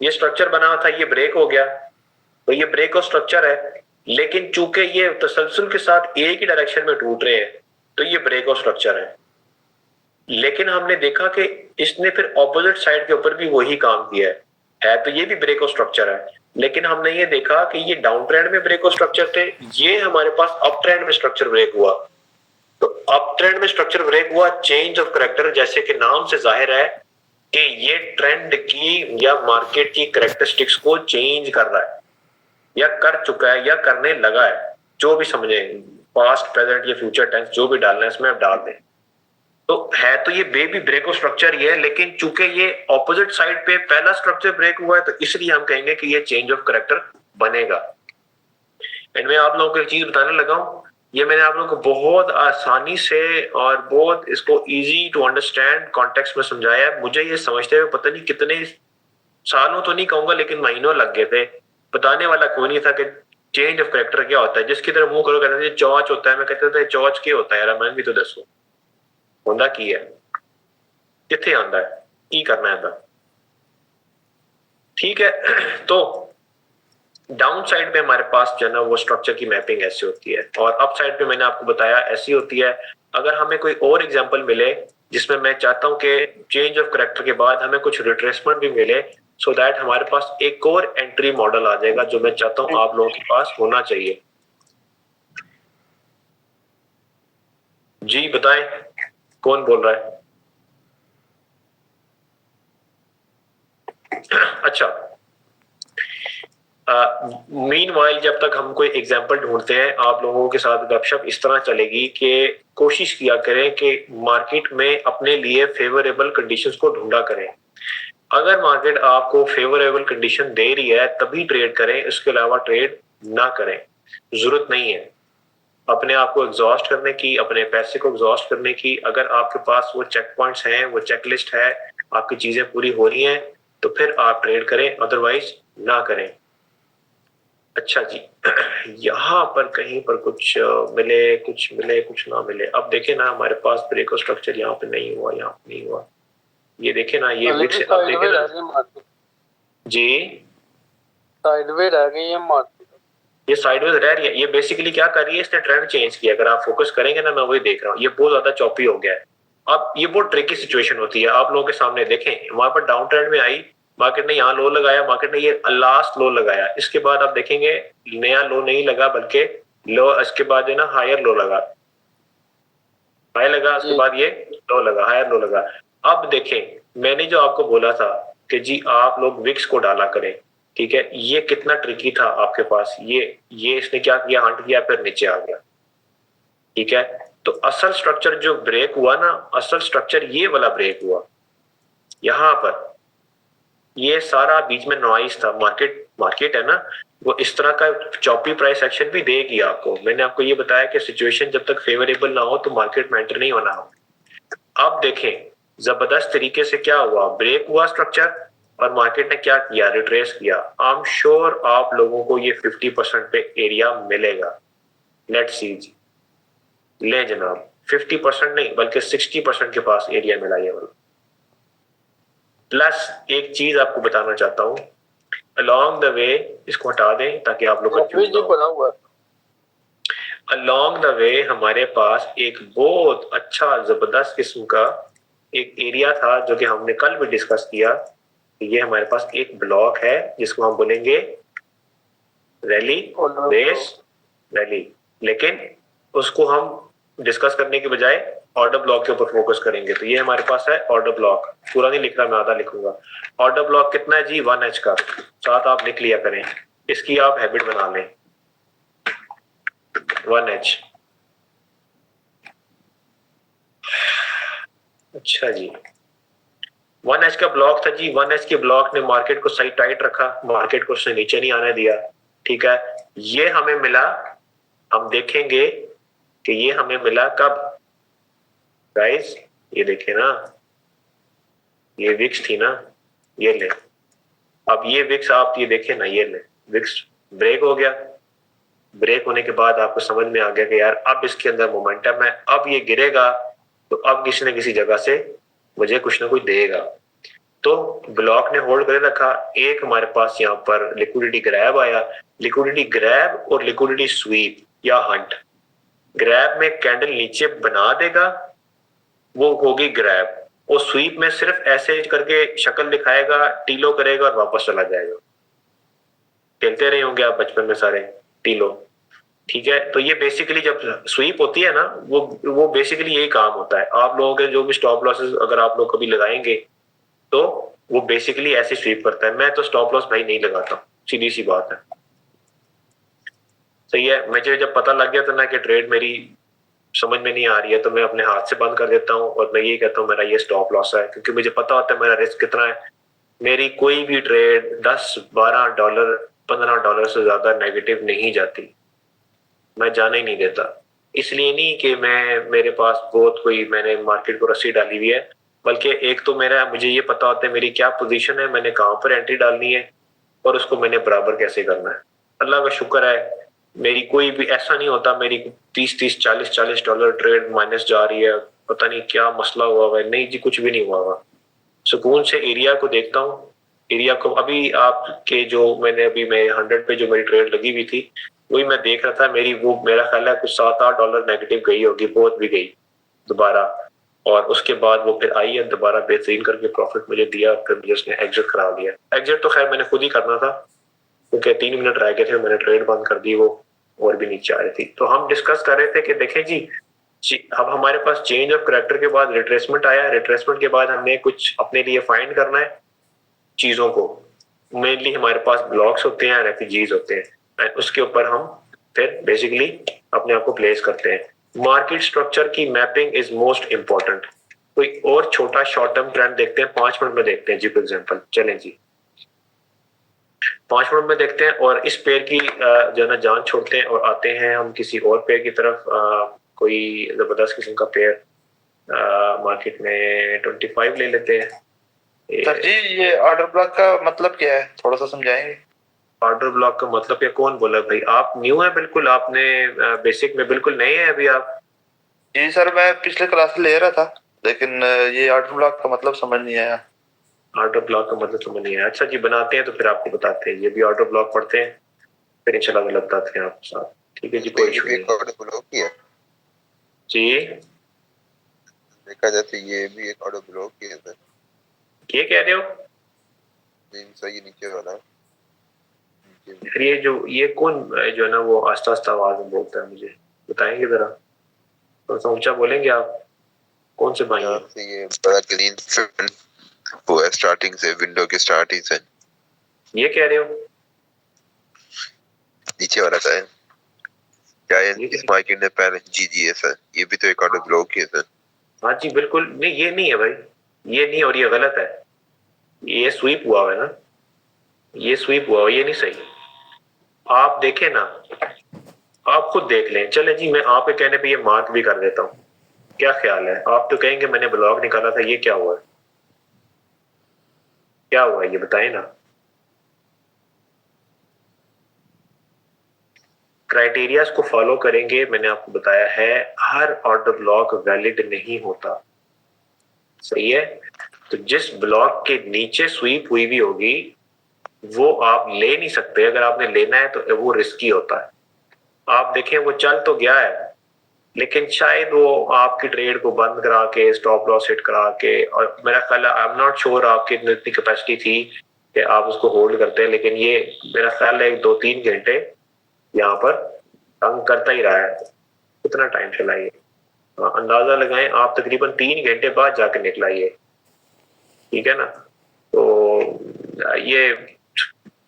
ये स्ट्रक्चर बना था, ये ब्रेक हो गया, तो ये ब्रेक ऑफ स्ट्रक्चर है, लेकिन चूंकि ये तसलसल के साथ एक ही डायरेक्शन में टूट रहे हैं तो ये ब्रेक ऑफ स्ट्रक्चर है। लेकिन हमने देखा कि इसने फिर ऑपोजिट साइड के ऊपर भी वही काम किया है तो ये भी ब्रेक ऑफ स्ट्रक्चर है, लेकिन हमने ये देखा कि ये डाउन ट्रेंड में ब्रेक ऑफ स्ट्रक्चर थे, ये हमारे पास अप ट्रेंड में स्ट्रक्चर ब्रेक हुआ। तो अप ट्रेंड में स्ट्रक्चर ब्रेक हुआ, चेंज ऑफ कैरेक्टर, जैसे कि नाम से जाहिर है कि ये ट्रेंड की या मार्केट की कैरेक्टरिस्टिक्स को चेंज कर रहा है या कर चुका है या करने लगा है, जो भी समझे, पास्ट प्रेजेंट या फ्यूचर टेंस जो भी डालना है इसमें आप डाल दें। तो है तो ये बेबी ब्रेक ऑफ स्ट्रक्चर ही है, लेकिन चूंकि ये ऑपोजिट साइड पे पहला स्ट्रक्चर ब्रेक हुआ है तो इसलिए हम कहेंगे कि ये चेंज ऑफ कैरेक्टर बनेगा। एंड मैं आप लोगों को एक चीज बताने लगा हूं, ये मैंने आप लोगों को बहुत आसानी से और बहुत इसको इजी टू अंडरस्टैंड कॉन्टेक्स्ट में समझाया है। मुझे ये समझते हुए पता नहीं कितने सालों तो नहीं कहूंगा, लेकिन महीनों लग गए थे। बताने वाला कोई नहीं था कि चेंज ऑफ कैरेक्टर क्या होता है। जिसकी तरह मुंह करो कहते थे चौच होता है, मैं कहता था चौच क्या होता है यार, मैं भी तो दसो होंदा की है, किथे आंदा है, की करना है। ठीक है, तो डाउन साइड पे हमारे पास जो है ना वो स्ट्रक्चर की मैपिंग ऐसी होती है, और अप साइड पे मैंने आपको बताया ऐसी होती है। अगर हमें कोई और एग्जांपल मिले जिसमें मैं चाहता हूं कि चेंज ऑफ कैरेक्टर के बाद हमें कुछ रिट्रेसमेंट भी मिले, सो दैट हमारे पास एक और एंट्री मॉडल आ जाएगा, जो मैं चाहता हूं आप लोगों के पास होना चाहिए। जी बताएं, कौन बोल रहा है? अच्छा, मीनवाइल जब तक हम कोई एग्जांपल ढूंढते हैं, आप लोगों के साथ गपशप इस तरह चलेगी कि कोशिश किया करें कि मार्केट में अपने लिए फेवरेबल कंडीशंस को ढूंढा करें। अगर मार्केट आपको फेवरेबल कंडीशन दे रही है तभी ट्रेड करें, इसके अलावा ट्रेड ना करें। जरूरत नहीं है अपने आप को एग्जॉस्ट करने की, अपने पैसे को एग्जॉस्ट करने की। अगर आपके पास वो चेक पॉइंट्स हैं, वो चेकलिस्ट है, आपकी चीजें पूरी हो रही हैं, तो फिर आप ट्रेड करें, अदरवाइज ना करें। अच्छा जी, यहाँ पर कहीं पर कुछ मिले, कुछ मिले, कुछ ना मिले। अब देखे ना हमारे पास ब्रेक ऑफ स्ट्रक्चर यहाँ पे नहीं हुआ, यहाँ पे नहीं हुआ। ये देखे ना, ये विक्स, अब देखे ना जी, साइडवेज आ गई है मार्केट, ये साइडवेज रह रही है। ये बेसिकली क्या कर रही है, इसने ट्रेंड चेंज किया। अगर आप फोकस करेंगे ना, मैं वही देख रहा हूँ, ये बहुत ज्यादा चॉपी हो गया है। अब ये बहुत ट्रिकी सिचुएशन होती है, आप लोगों के सामने देखें, वहां पर डाउन ट्रेंड में आई, मार्केट ने यहाँ लो लगाया, मार्केट ने ये लास्ट लो लगाया, इसके बाद आप देखेंगे नया लो नहीं लगा, बल्कि लो, इसके बाद है ना हायर लो लगा, हाई लगा, उसके बाद ये लो लगा, हायर लो लगा। अब देखें, मैंने जो आपको बोला था कि जी आप लोग विक्स को डाला करें, ठीक है, ये कितना ट्रिकी था आपके पास। ये इसने क्या किया, हंट किया, फिर नीचे आ गया। ठीक है, तो असल स्ट्रक्चर जो ब्रेक हुआ ना, असल स्ट्रक्चर ये वाला ब्रेक हुआ यहां पर। ये सारा बीच में नॉइस था। मार्केट है ना, वो इस तरह का चॉपी प्राइस एक्शन भी देगी आपको। मैंने आपको ये बताया कि सिचुएशन जब तक फेवरेबल ना हो तो मार्केट में एंटर नहीं होना हो। अब देखें जबरदस्त तरीके से क्या हुआ, ब्रेक हुआ स्ट्रक्चर और मार्केट ने क्या किया, रिट्रेस किया। आई एम श्योर आप लोगों को ये 50% पे एरिया मिलेगा। लेट्स सी जी, ले जनाब, 50% नहीं बल्कि 60% के पास एरिया मिला ये वाला। प्लस एक चीज आपको बताना चाहता हूं, अलोंग द वे, इसको हटा दें ताकि आप लोग कंफ्यूज ना हो। अलोंग द वे हमारे पास एक बहुत अच्छा जबरदस्त किस्म का एक एरिया था जो कि हमने कल भी डिस्कस किया। ये हमारे पास एक ब्लॉक है जिसको हम बोलेंगे रैली, बेस रैली, लेकिन उसको हम डिस्कस करने के बजाय ऑर्डर ब्लॉक के ऊपर फोकस करेंगे। तो ये हमारे पास है ऑर्डर ब्लॉक, पूरा नहीं लिख रहा मैं, आधा लिखूंगा। ऑर्डर ब्लॉक कितना है जी, 1H का, साथ आप लिख लिया करें, इसकी आप हैबिट बना लें, 1H। अच्छा जी, 1H का ब्लॉक था जी। 1H के ब्लॉक ने मार्केट को सही टाइट रखा, मार्केट को उसने नीचे नहीं आने दिया। ठीक है, ये हमें मिला, हम देखेंगे कि ये हमें मिला कब गाइस, ये देखे ना, ये विक्स थी ना, ये ले, अब ये विक्स आप ये देखें ना, ये ले विक्स ब्रेक हो गया। ब्रेक होने के बाद आपको समझ में आ गया कि यार अब इसके अंदर मोमेंटम है, अब ये गिरेगा तो अब किसी न किसी जगह से मुझे कुछ ना कुछ देगा। तो ब्लॉक ने होल्ड कर रखा। एक हमारे पास यहाँ पर लिक्विडिटी ग्रैब आया, लिक्विडिटी ग्रैब और लिक्विडिटी स्वीप या हंट। ग्रैब में कैंडल नीचे बना देगा, वो होगी ग्रैब, और स्वीप में सिर्फ ऐसे करके शक्ल दिखाएगा, टीलो करेगा और वापस चला जाएगा। खेलते रहे होंगे आप बचपन में सारे टीलो, ठीक है। तो ये बेसिकली जब स्वीप होती है ना, वो बेसिकली यही काम होता है। आप लोगों के जो भी स्टॉप लॉसेस अगर आप लोग कभी लगाएंगे तो वो बेसिकली ऐसे स्वीप करता है। मैं तो स्टॉप लॉस भाई नहीं लगाता, सीधी सी बात है, सही है। मुझे जब पता लग गया था ना कि ट्रेड मेरी समझ में नहीं आ रही है तो मैं अपने हाथ से बंद कर देता हूँ और मैं ये कहता हूँ मेरा ये स्टॉप लॉस है, क्योंकि मुझे पता होता है मेरा रिस्क कितना है। मेरी कोई भी ट्रेड 10, 12 डॉलर, 15 डॉलर से ज्यादा नेगेटिव नहीं जाती, मैं जाने ही नहीं देता। इसलिए नहीं कि मेरे पास बहुत कोई मैंने मार्केट को रस्सी डाली हुई है, बल्कि एक तो मेरा मुझे ये पता होता है मेरी क्या पोजीशन है, मैंने कहाँ पर एंट्री डालनी है और उसको मैंने बराबर कैसे करना है। अल्लाह का शुक्र है मेरी कोई भी ऐसा नहीं होता मेरी 30-30, 40-40 डॉलर ट्रेड माइनस जा रही है, पता नहीं क्या मसला हुआ हुआ है। नहीं जी, कुछ भी नहीं हुआ हुआ। सुकून से एरिया को देखता हूँ, एरिया को अभी आपके जो मैंने अभी मैं 100 पे जो मेरी ट्रेड लगी हुई थी वही मैं देख रहा था, मेरी वो मेरा ख्याल है कुछ 7-8 डॉलर नेगेटिव गई होगी, बहुत भी गई दोबारा, और उसके बाद वो फिर आई है दोबारा बेहतरीन करके प्रॉफिट मुझे दिया, फिर मुझे उसने एग्जिट करा दिया। एग्जिट तो खैर मैंने खुद ही करना था क्योंकि 3 मिनट रह गए थे, मैंने ट्रेड बंद कर दी, वो और भी नीचे आ रही थी। तो हम डिस्कस कर रहे थे कि देखें जी, अब हमारे पास चेंज ऑफ करेक्टर के बाद रिट्रेसमेंट आया, रिट्रेसमेंट के बाद हमने कुछ अपने लिए फाइंड करना है चीजों को। मेनली हमारे पास ब्लॉक्स होते हैं, रेफ्यूजीज होते हैं, उसके ऊपर हम फिर बेसिकली अपने आप को प्लेस करते हैं। मार्केट स्ट्रक्चर की मैपिंग इज मोस्ट इंपॉर्टेंट। कोई और छोटा शॉर्ट टर्म ट्रेंड देखते हैं, 5 मिनट में देखते हैं जी, फॉर एग्जांपल चलें जी 5 मिनट में देखते हैं और इस पेयर की जो ना जान छोड़ते हैं और आते हैं हम किसी और पेयर की तरफ। कोई जबरदस्त किस्म का पेयर मार्केट में 25 ले लेते हैं। सर जी ये ऑर्डर ब्लॉक का मतलब क्या है, थोड़ा सा समझाएंगे? ऑर्डर ब्लॉक का मतलब क्या, कौन बोला भाई? आप न्यू है बिल्कुल, आपने बेसिक में बिल्कुल नए हैं अभी आप। जी सर, मैं पिछले क्लास ले रहा था लेकिन ये ऑर्डर ब्लॉक का मतलब समझ नहीं आया। ऑर्डर ब्लॉक का मतलब समझ नहीं आया? अच्छा जी, बनाते हैं तो फिर आपको बताते हैं। ये भी ऑर्डर ब्लॉक पढ़ते हैं, फिर इंशाल्लाह बताते हैं आपके साथ, ठीक है जी, कोई इशू नहीं। ऑर्डर ब्लॉक ही है जी देखा जाए तो ये भी एक ऑर्डर ब्लॉक ही है सर। ये कह रहे हो? नहीं सही नीचे वाला फिर ये जो ये कौन जो है ना वो आस्ता आस्ता आवाज में बोलता है, मुझे बताएंगे जरा, थोड़ा सा ऊंचा बोलेंगे आप? कौन से भाई हैं? यहाँ से ये बड़ा ग्रीन फिन वो है, स्टार्टिंग से विंडो की स्टार्टिंग से। ये कह रहे हो? नीचे वाला का है क्या है? इस मार्केट ने पहले जी है सर, ये भी तो एक ऑर्डर ब्लॉक ही है सर। हाँ जी बिल्कुल नहीं, ये नहीं है भाई, ये नहीं, और ये गलत है। ये स्वीप हुआ है ना, ये स्वीप हुआ, ये नहीं सही। आप देखें ना, आप खुद देख लें। चले जी, मैं आपके कहने पे ये मार्क भी कर देता हूँ, क्या ख्याल है? आप तो कहेंगे मैंने ब्लॉग निकाला था, ये क्या हुआ है? क्या हुआ है ये बताएं ना। क्राइटेरियाज को फॉलो करेंगे, मैंने आपको बताया है हर ऑर्डर ब्लॉक वैलिड नहीं होता, सही है। तो जिस ब्लॉक के नीचे स्वीप हुई भी होगी वो आप ले नहीं सकते, अगर आपने लेना है तो वो रिस्की होता है। आप देखें वो चल तो गया है लेकिन शायद वो आपकी ट्रेड को बंद करा के स्टॉप लॉस हिट करा के, और मेरा ख्याल है आई एम नॉट श्योर आपकी इतनी कैपेसिटी थी कि आप उसको होल्ड करते हैं, लेकिन ये मेरा ख्याल है 2-3 घंटे यहाँ पर तंग करता ही रहा है। कितना टाइम चला ये, अंदाजा लगाएं आप, तकरीबन 3 घंटे बाद जाके निकला ये, ठीक है ना। तो ये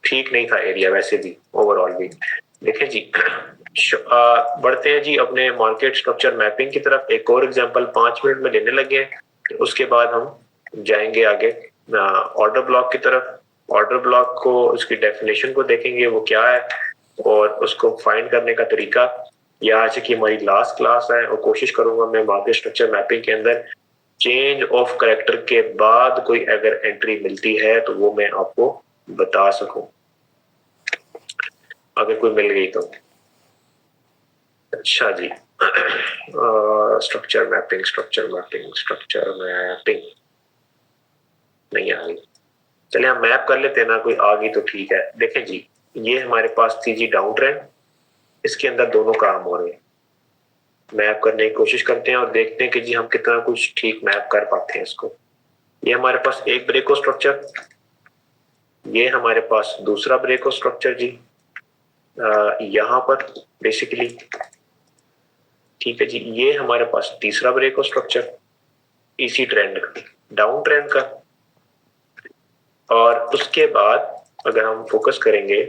ठीक नहीं था एरिया वैसे भी, ओवरऑल भी। देखें जी बढ़ते हैं जी अपने मार्केट स्ट्रक्चर मैपिंग की तरफ। एक और एग्जांपल 5 मिनट में लेने लगे हैं, तो उसके बाद हम जाएंगे आगे ऑर्डर ब्लॉक की तरफ। ऑर्डर ब्लॉक को उसकी डेफिनेशन को देखेंगे वो क्या है और उसको फाइंड करने का तरीका। यह आज की हमारी लास्ट क्लास है और कोशिश करूंगा मैं मार्केट स्ट्रक्चर मैपिंग के अंदर चेंज ऑफ कैरेक्टर के बाद कोई अगर एंट्री मिलती है तो वो मैं आपको बता सकूं, अगर कोई मिल गई तो। अच्छा जी, स्ट्रक्चर मैपिंग नहीं आ गई। चलिए हम मैप कर लेते हैं ना, कोई आ गई तो ठीक है। देखें जी, ये हमारे पास थी जी डाउन ट्रेंड, इसके अंदर दोनों काम हो रहे हैं। मैप करने की कोशिश करते हैं और देखते हैं कि जी हम कितना कुछ ठीक मैप कर पाते हैं इसको। ये हमारे पास एक ब्रेको स्ट्रक्चर, ये हमारे पास दूसरा ब्रेको स्ट्रक्चर जी यहाँ पर बेसिकली, ठीक है जी। ये हमारे पास तीसरा ब्रेको स्ट्रक्चर इसी ट्रेंड का, डाउन ट्रेंड का। और उसके बाद अगर हम फोकस करेंगे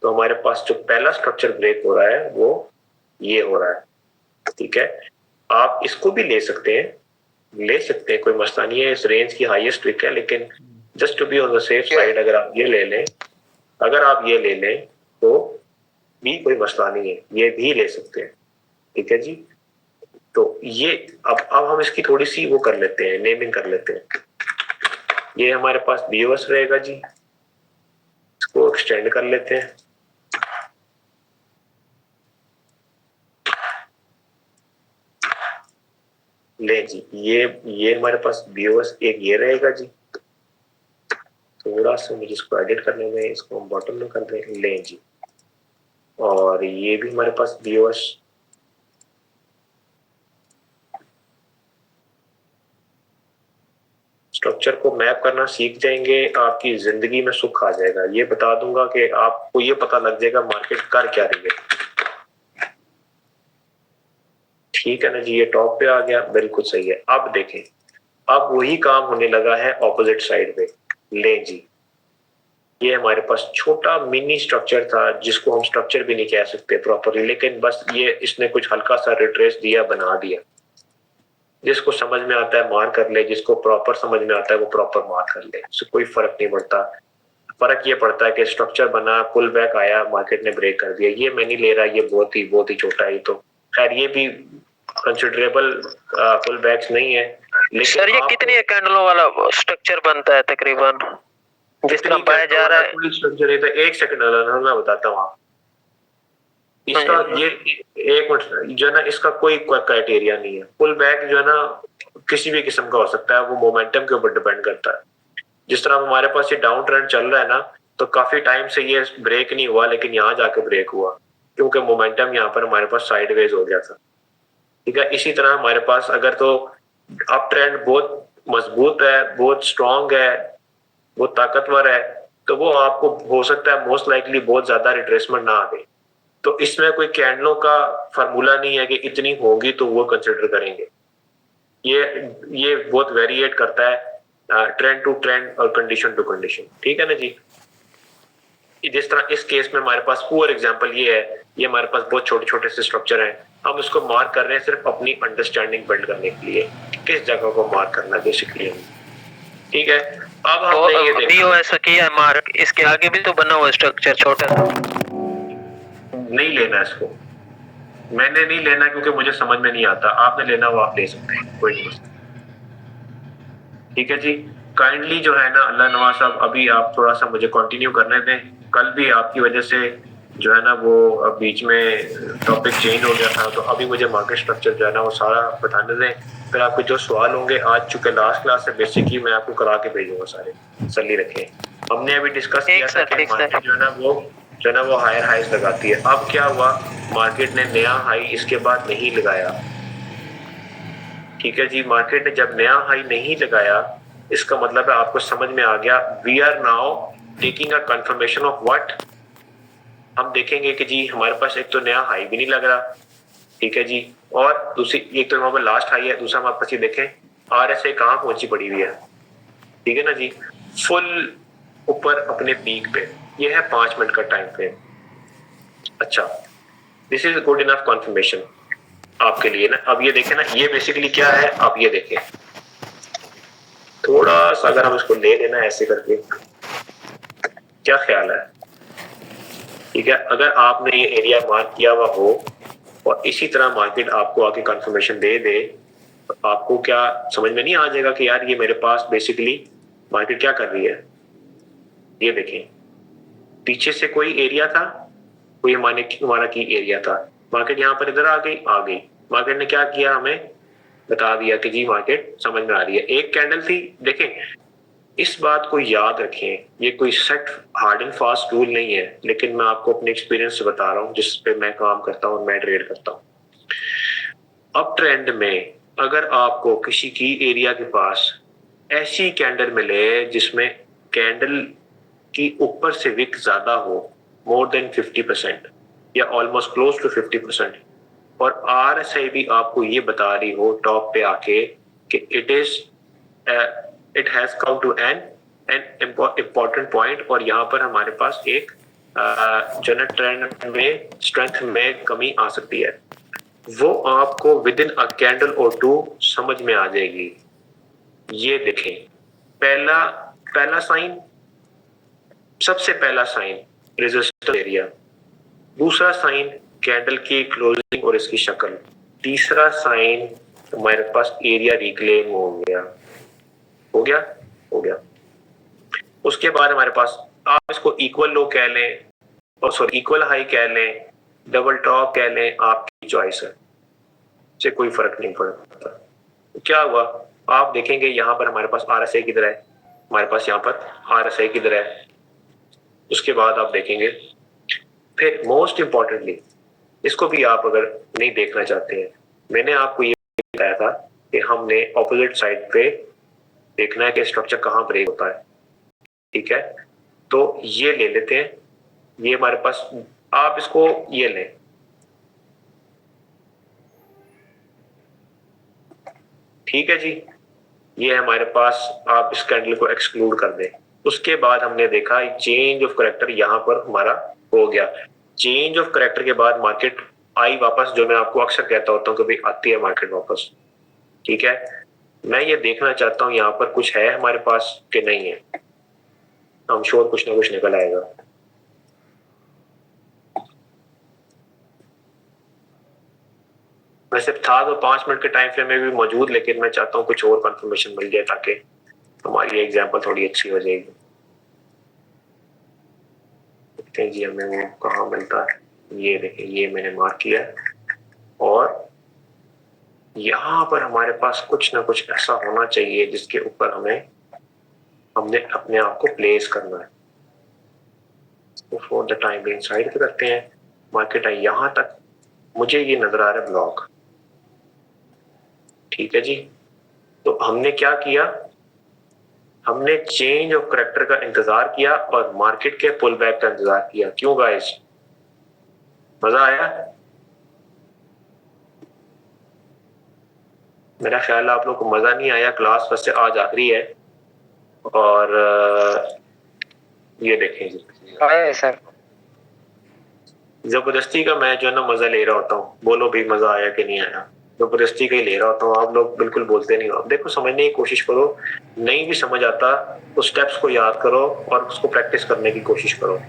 तो हमारे पास जो पहला स्ट्रक्चर ब्रेक हो रहा है वो ये हो रहा है, ठीक है। आप इसको भी ले सकते हैं, कोई मसला नहीं है। इस रेंज की हाईएस्ट विक है, लेकिन just to be on the safe side अगर आप ये ले लें तो भी कोई मसला नहीं है, ये भी ले सकते हैं, ठीक है जी। तो ये अब हम इसकी थोड़ी सी वो कर लेते हैं, नेमिंग कर लेते हैं। ये हमारे पास BOS रहेगा जी, इसको एक्सटेंड कर लेते हैं। ले जी, ये हमारे पास BOS एक ये रहेगा जी। थोड़ा सा मुझे इसको एडिट करने में, इसको हम बॉटम में कर दें। ले जी, और ये भी हमारे पास BOS। स्ट्रक्चर को मैप करना सीख जाएंगे, आपकी जिंदगी में सुख आ जाएगा। ये बता दूंगा कि आपको ये पता लग जाएगा मार्केट कर क्या रही है, ठीक है ना जी। ये टॉप पे आ गया, बिल्कुल सही है। अब देखें, अब वही काम होने लगा है ऑपोजिट साइड पे। ले जी, ये हमारे पास छोटा मिनी स्ट्रक्चर था जिसको हम स्ट्रक्चर भी नहीं कह सकते प्रॉपरली, लेकिन बस ये इसने कुछ हल्का सा रिट्रेस दिया, बना दिया। जिसको समझ में आता है मार कर ले, जिसको प्रॉपर समझ में आता है वो प्रॉपर मार कर ले, उससे कोई फर्क नहीं पड़ता। फर्क ये पड़ता है कि स्ट्रक्चर बना, पुल बैक आया, मार्केट ने ब्रेक कर दिया। ये मैं नहीं ले रहा, ये बहुत ही छोटा है। तो खैर ये भी कंसिडरेबल पुल बैक्स नहीं है। लेकिन सर ये कितनी कैंडलों वाला स्ट्रक्चर बनता है तकरीबन, जिस तरह पाया जा रहा है? स्ट्रक्चर है तो एक सेकंड मैं बताता हूँ आप इसका। ये एक मिनट जो है ना, इसका कोई क्राइटेरिया नहीं है। पुल बैक जो है ना किसी भी किस्म का हो सकता है, वो मोमेंटम के ऊपर डिपेंड करता है। जिस तरह हमारे पास ये डाउन ट्रेंड चल रहा है ना, तो काफी टाइम से ये ब्रेक नहीं हुआ, लेकिन यहाँ जाके ब्रेक हुआ क्योंकि मोमेंटम यहाँ पर हमारे पास साइडवेज हो गया था, ठीक है। इसी तरह हमारे पास अगर तो अप ट्रेंड बहुत मजबूत है, बहुत स्ट्रॉन्ग है, बहुत ताकतवर है, तो वो आपको हो सकता है मोस्ट लाइकली बहुत ज्यादा रिट्रेसमेंट ना आ गई। तो इसमें कोई कैंडलों का फार्मूला नहीं है कि इतनी होगी तो वो कंसिडर करेंगे। ये बहुत वेरिएट करता है ट्रेंड टू ट्रेंड और कंडीशन टू कंडीशन, ठीक है ना जी। जिस तरह इस केस में हमारे पास पुअर एग्जांपल ये है, ये हमारे पास बहुत छोटे छोटे से स्ट्रक्चर हैं, हम इसको मार्क कर रहे हैं सिर्फ अपनी अंडरस्टैंडिंग बिल्ड करने के लिए, किस जगह को मार्क करना है बेसिकली, ठीक है। अब हमने ये देखा BOS किया मार्क, इसके आगे भी तो बना हुआ स्ट्रक्चर छोटा सा। नहीं लेना इसको, मैंने नहीं लेना क्योंकि मुझे समझ में नहीं आता। आपने लेना वो आप ले सकते हैं, कोई नहीं, ठीक है जी। काइंडली जो है ना अल्लाह नवाज साहब, अभी आप थोड़ा सा मुझे कंटिन्यू करने दें। कल भी आपकी वजह से जो है ना वो बीच में टॉपिक चेंज हो गया था, तो अभी मुझे मार्केट स्ट्रक्चर जो है ना वो सारा बताने दें। फिर आपको जो सवाल होंगे, आज चूंकि लास्ट क्लास है बेसिकली मैं आपको करा के भेजूंगा सारे, तसल्ली रखें। हमने अभी डिस्कस किया था कि मार्केट जो है ना वो हायर हाइज लगाती है। अब क्या हुआ, मार्केट ने नया हाई इसके बाद नहीं लगाया, ठीक है जी। मार्केट ने जब नया हाई नहीं लगाया, इसका मतलब है आपको समझ में आ गया, we are now taking a confirmation of what. हम देखेंगे कि जी हमारे पास एक तो नया हाई भी नहीं लग रहा, ठीक है जी, और दूसरी एक तो हमारे लास्ट हाई है, दूसरा हमारे पास ये देखें RSI कहाँ पहुंची पड़ी हुई है, ठीक है ना जी, फुल ऊपर अपने पीक पे। ये है 5 मिनट का टाइम फ्रेम। अच्छा, this is good enough confirmation आपके लिए ना। अब ये देखें ना, ये बेसिकली क्या है, आप ये देखें थोड़ा सा, अगर हम इसको ले लेना ऐसे करके, क्या ख्याल है? ठीक है, अगर आपने ये एरिया मार्क किया हुआ हो और इसी तरह मार्केट आपको आके कंफर्मेशन दे दे, तो आपको क्या समझ में नहीं आ जाएगा कि यार ये मेरे पास बेसिकली मार्केट क्या कर रही है? ये देखें, पीछे से कोई एरिया था, कोई हमारा की एरिया था, मार्केट यहाँ पर इधर आ गई। मार्केट ने क्या किया, हमें बता दिया कि जी मार्केट समझ में आ रही है। एक कैंडल थी, देखें इस बात को याद रखें, ये कोई set hard and fast rule नहीं है, लेकिन मैं आपको अपने एक्सपीरियंस से बता रहा हूँ जिस पे मैं काम करता हूँ, मैं ट्रेड करता हूँ। अब ट्रेंड में अगर आपको किसी की एरिया के पास ऐसी कैंडल मिले जिसमें कैंडल की ऊपर से विक ज्यादा हो, मोर देन 50% या ऑलमोस्ट क्लोज टू 50%, और RSI भी आपको ये बता रही हो टॉप पे आके कि it has come to an important point, और यहाँ पर हमारे पास एक जो ना ट्रेंड में स्ट्रेंथ में कमी आ सकती है, वो आपको विद इन अ कैंडल और टू समझ में आ जाएगी। ये देखें, पहला साइन, सबसे पहला साइन रेजिस्टेंस एरिया, दूसरा साइन कैंडल की क्लोजिंग और इसकी शक्ल, तीसरा साइन हमारे पास एरिया रिक्लेम हो गया। उसके बाद हमारे पास, आप इसको इक्वल लो कह लें और सॉरी इक्वल हाई कह लें, डबल टॉप कह लें, आपकी चॉइस है, से कोई फर्क नहीं पड़ता। क्या हुआ, आप देखेंगे यहाँ पर हमारे पास RSI किधर है, हमारे पास यहाँ पर RSI किधर है। उसके बाद आप देखेंगे, फिर मोस्ट इंपॉर्टेंटली इसको भी आप अगर नहीं देखना चाहते हैं, मैंने आपको ये बताया था कि हमने ऑपोजिट साइड पे देखना है कि स्ट्रक्चर कहाँ ब्रेक होता है। ठीक है, तो ये ले लेते हैं, ये हमारे पास, आप इसको ये लें, ठीक है जी, ये हमारे पास, आप इस कैंडल को एक्सक्लूड कर दें। उसके बाद हमने देखा चेंज ऑफ करैक्टर यहाँ पर हमारा हो गया। चेंज ऑफ करैक्टर के बाद मार्केट आई वापस, जो मैं आपको अक्सर कहता होता हूँ कभी आती है मार्केट वापस। ठीक है, मैं ये देखना चाहता हूँ यहाँ पर कुछ है हमारे पास कि नहीं है, हम श्योर कुछ ना कुछ निकल आएगा। मैं सिर्फ था तो 5 मिनट के टाइम फ्रेम में भी मौजूद, लेकिन मैं चाहता हूँ कुछ और कंफर्मेशन मिल जाए ताकि हमारी एग्जाम्पल थोड़ी अच्छी हो जाएगी। देखते हैं जी हमें वो कहाँ मिलता है। ये देखें, ये मैंने मार्क किया और यहाँ पर हमारे पास कुछ ना कुछ ऐसा होना चाहिए जिसके ऊपर हमने अपने आप को प्लेस करना है। तो for the time being side पे करते हैं। मार्केट आई यहाँ तक, मुझे ये नजर आ रहा है ब्लॉक। ठीक है जी, तो हमने क्या किया, हमने चेंज ऑफ करैक्टर का इंतजार किया और मार्केट के पुल बैक का इंतजार किया। क्यों गाइस, मजा आया? मेरा ख्याल है आप लोग को मजा नहीं आया। क्लास वैसे आज आखिरी है और ये देखें जी, आया है सर। जबरदस्ती का मैं जो है ना मजा ले रहा होता हूँ। बोलो भी मजा आया कि नहीं आया, जबरदस्ती का ही ले रहा होता हूँ। आप लोग बिल्कुल बोलते नहीं हो। अब देखो, समझने की कोशिश करो, नहीं भी समझ आता तो स्टेप्स को याद करो और उसको प्रैक्टिस करने की कोशिश करो।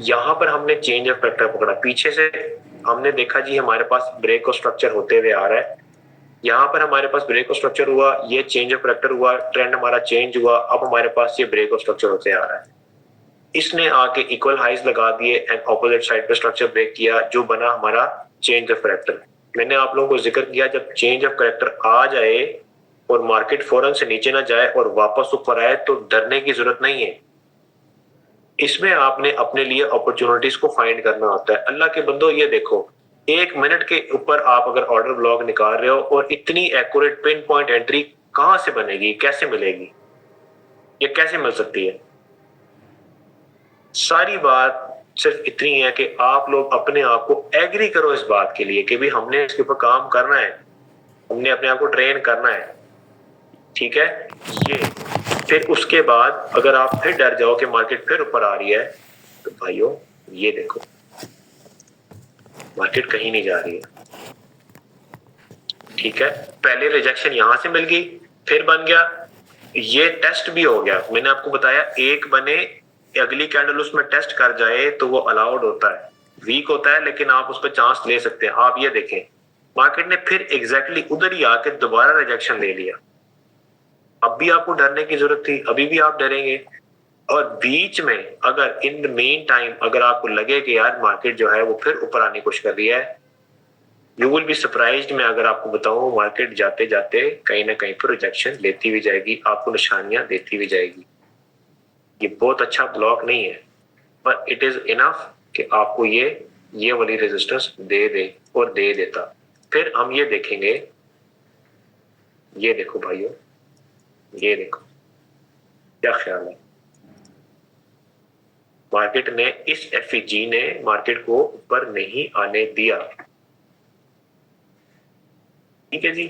यहाँ पर हमने चेंज ऑफ फैक्टर पकड़ा, पीछे से हमने देखा जी हमारे पास ब्रेक ऑफ स्ट्रक्चर होते हुए आ रहा है। यहाँ पर हमारे पास ब्रेक ऑफ स्ट्रक्चर हुआ, ये चेंज ऑफ फैक्टर हुआ, ट्रेंड हमारा चेंज हुआ, अब हमारे पास ये ब्रेक ऑफ स्ट्रक्चर होते आ रहा है। इसने आके इक्वल हाइज लगा दिए एंड ऑपोजिट साइड पे स्ट्रक्चर ब्रेक किया, जो बना हमारा चेंज ऑफ करैक्टर। मैंने आप लोगों को जिक्र किया, जब चेंज ऑफ करैक्टर आ जाए और मार्केट फौरन से नीचे ना जाए और वापस ऊपर आए तो डरने की जरूरत नहीं है। इसमें आपने अपने लिए अपॉर्चुनिटीज को फाइंड करना होता है। अल्लाह के बंदो, ये देखो, 1 मिनट के ऊपर आप अगर ऑर्डर ब्लॉक निकाल रहे हो और इतनी एक्यूरेट पिन पॉइंट एंट्री कहां से बनेगी, कैसे मिलेगी, ये कैसे मिल सकती है? सारी बात सिर्फ इतनी है कि आप लोग अपने आप को एग्री करो इस बात के लिए कि भी हमने इसके ऊपर काम करना है, हमने अपने आप को ट्रेन करना है। ठीक है, ये फिर उसके बाद अगर आप फिर डर जाओ कि मार्केट फिर ऊपर आ रही है, तो भाइयों ये देखो, मार्केट कहीं नहीं जा रही है, ठीक है। पहले रिजेक्शन यहां से मिल गई, फिर बन गया, ये टेस्ट भी हो गया। मैंने आपको बताया एक बने, अगली कैंडल उसमें टेस्ट कर जाए तो वो अलाउड होता है, वीक होता है लेकिन आप उस पर चांस ले सकते हैं। आप ये देखें, मार्केट ने फिर एग्जैक्टली उधर ही आके दोबारा रिजेक्शन ले लिया। अब भी आपको डरने की जरूरत थी, अभी भी आप डरेंगे। और बीच में अगर इन द मेन टाइम अगर आपको लगे कि यार मार्केट जो है वो फिर ऊपर आने की कोशिश कर रही है, यू विल बी सरप्राइज्ड। मैं अगर आपको बताऊं, मार्केट जाते जाते कहीं ना कहीं पर रिजेक्शन लेती भी जाएगी, आपको निशानियां देती भी जाएगी। ये बहुत अच्छा ब्लॉक नहीं है, पर इट इज इनफ कि आपको ये वाली रेजिस्टेंस दे दे, और दे देता। फिर हम ये देखेंगे, ये देखो भाइयों, ये देखो क्या ख्याल है। मार्केट ने इस एफईजी ने मार्केट को ऊपर नहीं आने दिया, ठीक है जी।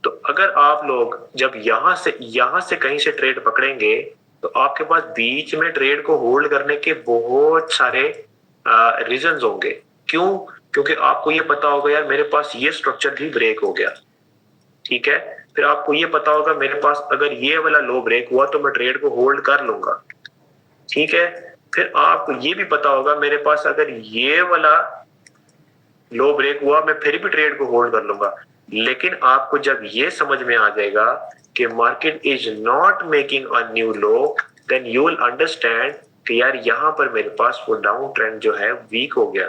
तो अगर आप लोग जब यहां से कहीं से ट्रेड पकड़ेंगे तो आपके पास बीच में ट्रेड को होल्ड करने के बहुत सारे रीजंस होंगे। क्यों? क्योंकि आपको ये पता होगा यार मेरे पास ये स्ट्रक्चर भी ब्रेक हो गया, ठीक है। फिर आपको ये पता होगा मेरे पास अगर ये वाला लो ब्रेक हुआ तो मैं ट्रेड को होल्ड कर लूंगा, ठीक है। फिर आपको ये भी पता होगा मेरे पास अगर ये वाला लो ब्रेक हुआ मैं फिर भी ट्रेड को होल्ड कर लूंगा। लेकिन आपको जब ये समझ में आ जाएगा कि market is not making a new low, then you will understand कि यार यहां पर मेरे पास वो डाउन ट्रेंड जो है वीक हो गया,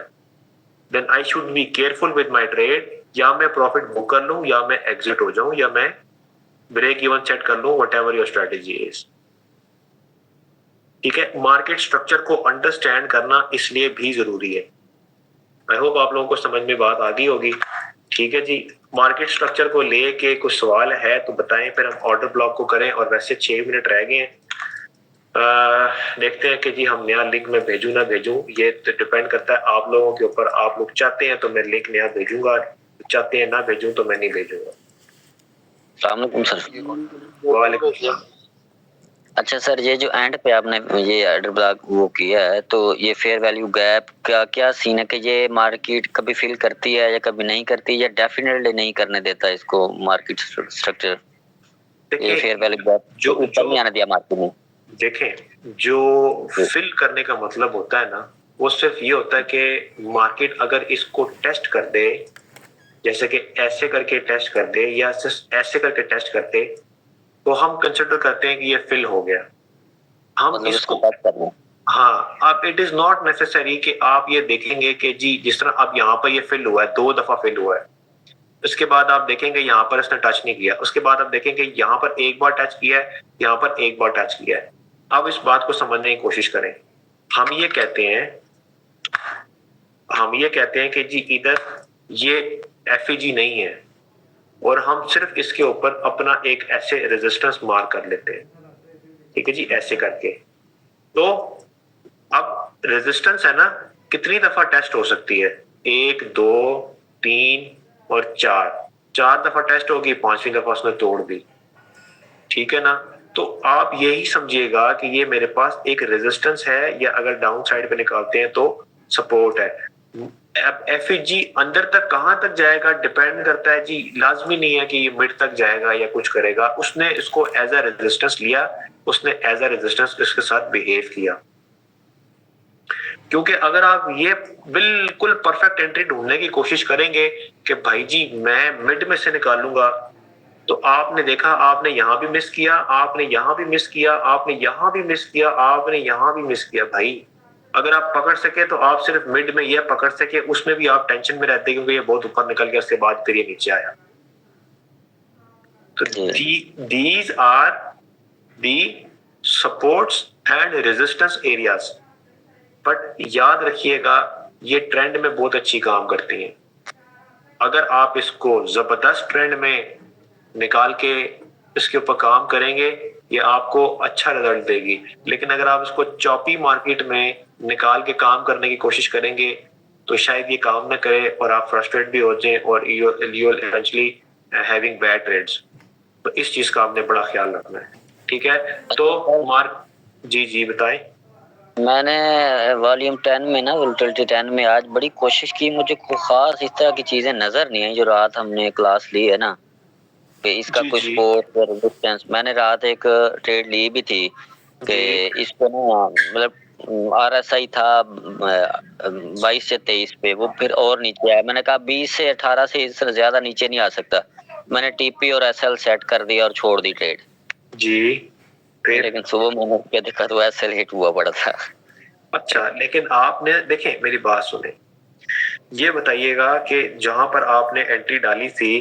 then I should be careful with my trade. या मैं प्रॉफिट बुक कर लूं, या मैं एग्जिट हो जाऊं, या मैं ब्रेक इवन सेट कर लूं, व्हाटएवर योर स्ट्रेटजी इज, ठीक है। मार्केट स्ट्रक्चर को अंडरस्टैंड करना इसलिए भी जरूरी है। आई होप आप लोगों को समझ में बात आ गई होगी, ठीक है जी। मार्केट स्ट्रक्चर को लेके कुछ सवाल है तो बताएं, फिर हम ऑर्डर ब्लॉक को करें। और वैसे 6 मिनट रह गए हैं, देखते हैं कि जी हम नया लिंक में भेजूं ना भेजूं, ये तो डिपेंड करता है आप लोगों के ऊपर। आप लोग चाहते हैं तो मैं लिंक नया भेजूंगा, चाहते हैं ना भेजूं तो मैं नहीं भेजूंगा। अस्सलाम वालेकुम सर। वालेकुम सलाम। अच्छा सर, ये जो एंड पे आपने ये ऑर्डर ब्लॉक वो किया है, तो ये फेयर वैल्यू गैप का क्या सीन है कि ये मार्केट कभी फिल करती है या कभी नहीं करती, या डेफिनेटली नहीं करने देता इसको मार्केट स्ट्रक्चर? ये फेयर वैल्यू गैप जो ऊपर नहीं आने दिया मार्केट ने। देखें, जो फिल करने का मतलब होता है ना, वो सिर्फ ये होता है कि मार्केट अगर इसको टेस्ट कर दे, जैसे कि ऐसे करके टेस्ट कर दे या ऐसे करके टेस्ट कर दे, तो हम कंसिडर करते हैं कि ये फिल हो गया। हम मतलब इसको टेस्ट करना। हाँ, अब इट इज नॉट नेसेसरी कि आप ये देखेंगे कि जी जिस तरह अब यहाँ पर ये फिल हुआ है, 2 दफा फिल हुआ है, उसके बाद आप देखेंगे यहाँ पर इसने टच नहीं किया, उसके बाद आप देखेंगे यहाँ पर एक बार टच किया है, यहाँ पर एक बार टच किया है। अब इस बात को समझने की कोशिश करें। हम ये कहते हैं कि जी इधर ये एफईजी नहीं है, और हम सिर्फ इसके ऊपर अपना एक ऐसे रेजिस्टेंस मार्क कर लेते हैं, ठीक है जी, ऐसे करके। तो अब रेजिस्टेंस है ना, कितनी दफा टेस्ट हो सकती है? 1, 2, 3 और 4 दफा टेस्ट होगी, 5वीं दफा उसने तोड़ दी, ठीक है ना। तो आप यही समझिएगा कि ये मेरे पास एक रेजिस्टेंस है, या अगर डाउन साइड पे निकालते हैं तो सपोर्ट है। अब एफईजी अंदर तक कहां तक जाएगा डिपेंड करता है जी, लाजमी नहीं है कि ये मिड तक जाएगा या कुछ करेगा। उसने इसको एज अ रेजिस्टेंस लिया, उसने एज अ रेजिस्टेंस इसके साथ बिहेव किया। क्योंकि अगर आप ये बिल्कुल परफेक्ट एंट्री ढूंढने की कोशिश करेंगे कि भाई जी मैं मिड में से निकालूंगा, तो आपने देखा आपने यहां भी मिस किया, आपने यहां भी मिस किया, आपने यहां भी मिस किया, आपने यहां भी मिस किया। भाई अगर आप पकड़ सके तो आप सिर्फ मिड में ये पकड़ सके, उसमें भी आप टेंशन में रहते क्योंकि ये बहुत ऊपर निकल गया, उसके बाद फिर ये नीचे आया। तो these are the supports and resistance areas। But याद रखिएगा ये ट्रेंड में बहुत अच्छी काम करती हैं। अगर आप इसको जबरदस्त ट्रेंड में निकाल के इसके ऊपर काम करेंगे, ये आपको अच्छा रिजल्ट देगी। लेकिन अगर आप इसको चॉपी मार्केट में निकाल के काम करने की कोशिश करेंगे तो शायद ये काम ना करे और आप फ्रस्ट्रेट भी हो जाएं और you will eventually having bad trades. तो इस चीज का आपने बड़ा ख्याल रखना है, ठीक है। तो जी बताएं। मैंने वॉल्यूम 10 में ना वोल्टिलिटी 10 में आज बड़ी कोशिश की, मुझे कोई खास इस तरह की चीजें नजर नहीं आई जो रात हमने क्लास ली है ना, कि इसका जी, कुछ जी। सपोर्ट और रेजिस्टेंस। मैंने रात एक ट्रेड ली भी थी कि इसको ना मतलब RSI था 22 से 23 पे, वो फिर और नीचे आया। मैंने कहा 20 से 18 से इससे ज्यादा नीचे नहीं आ सकता। मैंने TP और SL सेट कर दिया और छोड़ दी ट्रेड जी, फिर? लेकिन सुबह मैंने क्या देखा तो SL हिट हुआ पड़ा था। अच्छा, लेकिन आपने देखें, मेरी बात सुने, ये बताइएगा कि जहां पर आपने एंट्री डाली थी,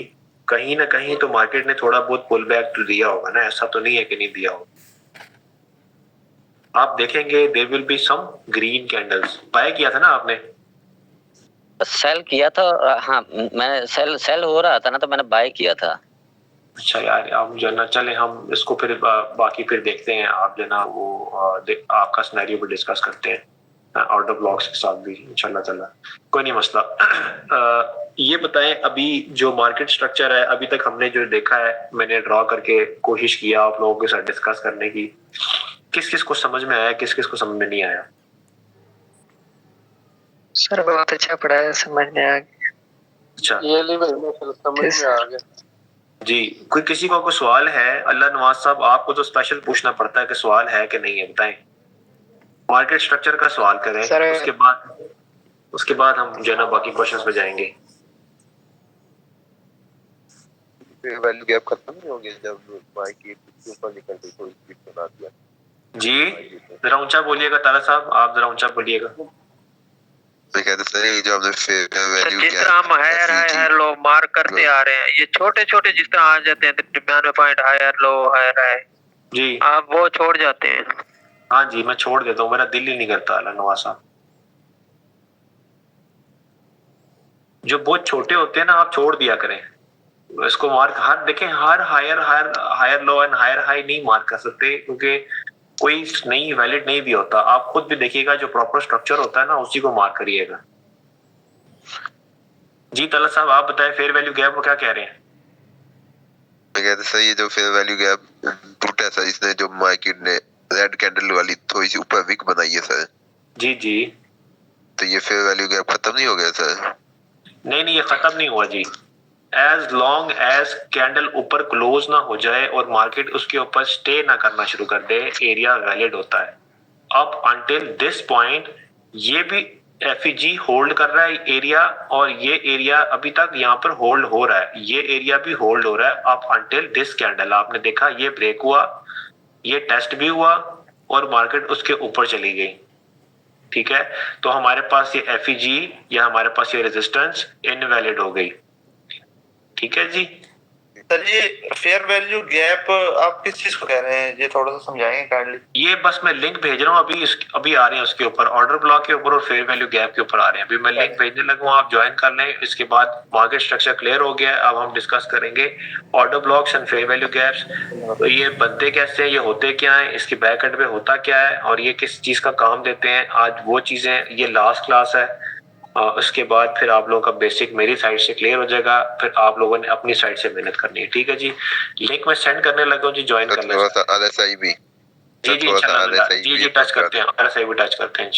कहीं ना कहीं तो मार्केट ने थोड़ा बहुत पुल बैक तो दिया होगा ना, ऐसा तो नहीं है कि नहीं दिया होगा। आप देखेंगे there will be some green candles. Buy किया था ना आपने? सेल किया था, हाँ मैंने सेल हो रहा था ना तो मैंने बाय किया था। अच्छा यार, आप जो ना चले हम इसको फिर बाकी फिर देखते हैं। आप जो ना वो आपका सिनेरियो भी डिस्कस करते हैं आउट ऑफ ब्लॉक्स के साथ भी इंशाल्लाह ताला, कोई नहीं मसला। ये बताएं, अभी जो मार्केट स्ट्रक्चर है अभी तक हमने जो देखा है, मैंने ड्रॉ करके कोशिश किया आप लोगों के साथ डिस्कस करने की, किस किस को समझ में आया, किस किस को समझ में नहीं आया? सर बहुत अच्छा पढ़ा है, समझ में आ गया। अच्छा ये ली भाई मैं समझ में आ गया जी, कोई किसी को कोई सवाल है? अल्लाह नवाज साहब, आपको तो स्पेशल पूछना पड़ता है कि सवाल है कि नहीं है, बताएं। मार्केट स्ट्रक्चर का सवाल करें, सर उसके बाद हम जो है ना बाकी क्वेश्चंस पे जाएंगे। वैल्यू गैप खत्म नहीं हो गया जब मार्केट ऊपर निकल गई, थोड़ी स्पीड बना दिया। जी जरा ऊंचा बोलिएगा तारा साहब, आप जरा ऊंचा बोलिएगा। मैं कहते सर ये जो हमने फेयर वैल्यू जिस तरह हम हायर लो मार्क करते आ रहे हैं, ये छोटे छोटे जिस तरह आ जाते हैं 93 पॉइंट हायर लो हायर है जी, आप वो छोड़ जाते हैं। हाँ जी, मैं छोड़ देता हूँ, मेरा दिल ही नहीं करता अल्लाह नवाज साहब। जो बहुत छोटे होते हैं ना, आप छोड़ दिया करें इसको। मार्क हर देखें, हर higher low and higher high नहीं मार्क कर सकते, क्योंकि कोई नहीं वैलिड नहीं भी होता। आप खुद भी देखिएगा, जो प्रॉपर स्ट्रक्चर होता है ना उसी को मार्क करिएगा। जी तलत साहब आप बताएं, फेयर वैल्यू गैप को क्या कह रहे हैं? मैं कहते सर ये जो फेयर वैल्यू गैप टूटा सर, इसने जो मार्केट ने रेड कैंडल वाली थोड़ी सी ऊपर विक बनाई है सर। जी जी, तो ये फेयर वैल्यू गैप खत्म नहीं हो गया सर? नहीं ये खत्म नहीं हुआ जी। एज लॉन्ग एज कैंडल ऊपर क्लोज ना हो जाए और मार्केट उसके ऊपर स्टे ना करना शुरू कर दे, एरिया वैलिड होता है। अप अंटिल दिस पॉइंट ये भी FEG होल्ड कर रहा है एरिया, और ये एरिया अभी तक यहाँ पर होल्ड हो रहा है, ये एरिया भी होल्ड हो रहा है अप अंटिल दिस कैंडल। आपने देखा ये ब्रेक हुआ, ये टेस्ट भी हुआ और मार्केट उसके ऊपर चली गई। ठीक है, तो हमारे पास ये FEG या हमारे पास ये रेजिस्टेंस इनवैलिड हो गई। ठीक है जी। सर ये फेयर वैल्यू गैप आप किस चीज को कह रहे हैं, ये थोड़ा सा समझाएंगे काइंडली? ये बस मैं लिंक भेज रहा हूँ, अभी आ रहे हैं उसके ऊपर, ऑर्डर ब्लॉक के ऊपर और फेयर वैल्यू गैप के ऊपर आ रहे हैं। अभी मैं लिंक भेजने लगा हूँ, आप ज्वाइन कर लें। इसके बाद मार्केट स्ट्रक्चर क्लियर हो गया है, अब हम डिस्कस करेंगे order blocks and fair value gaps. तो ये बनते कैसे हैं, ये होते क्या है, इसके बैक एंड पे होता क्या है और ये किस चीज का काम देते हैं, आज वो चीजें, ये लास्ट क्लास है। उसके बाद फिर आप लोगों का बेसिक मेरी साइड से क्लियर हो जाएगा, फिर आप लोगों ने अपनी साइड से मेहनत करनी है। ठीक है जी, लिंक मैं सेंड करने लगा हूँ जी, ज्वाइन कर लें। थोड़ा सा RSI भी जी जी इंशाल्लाह, जी जी टच करते हैं, RSI भी टच करते हैं।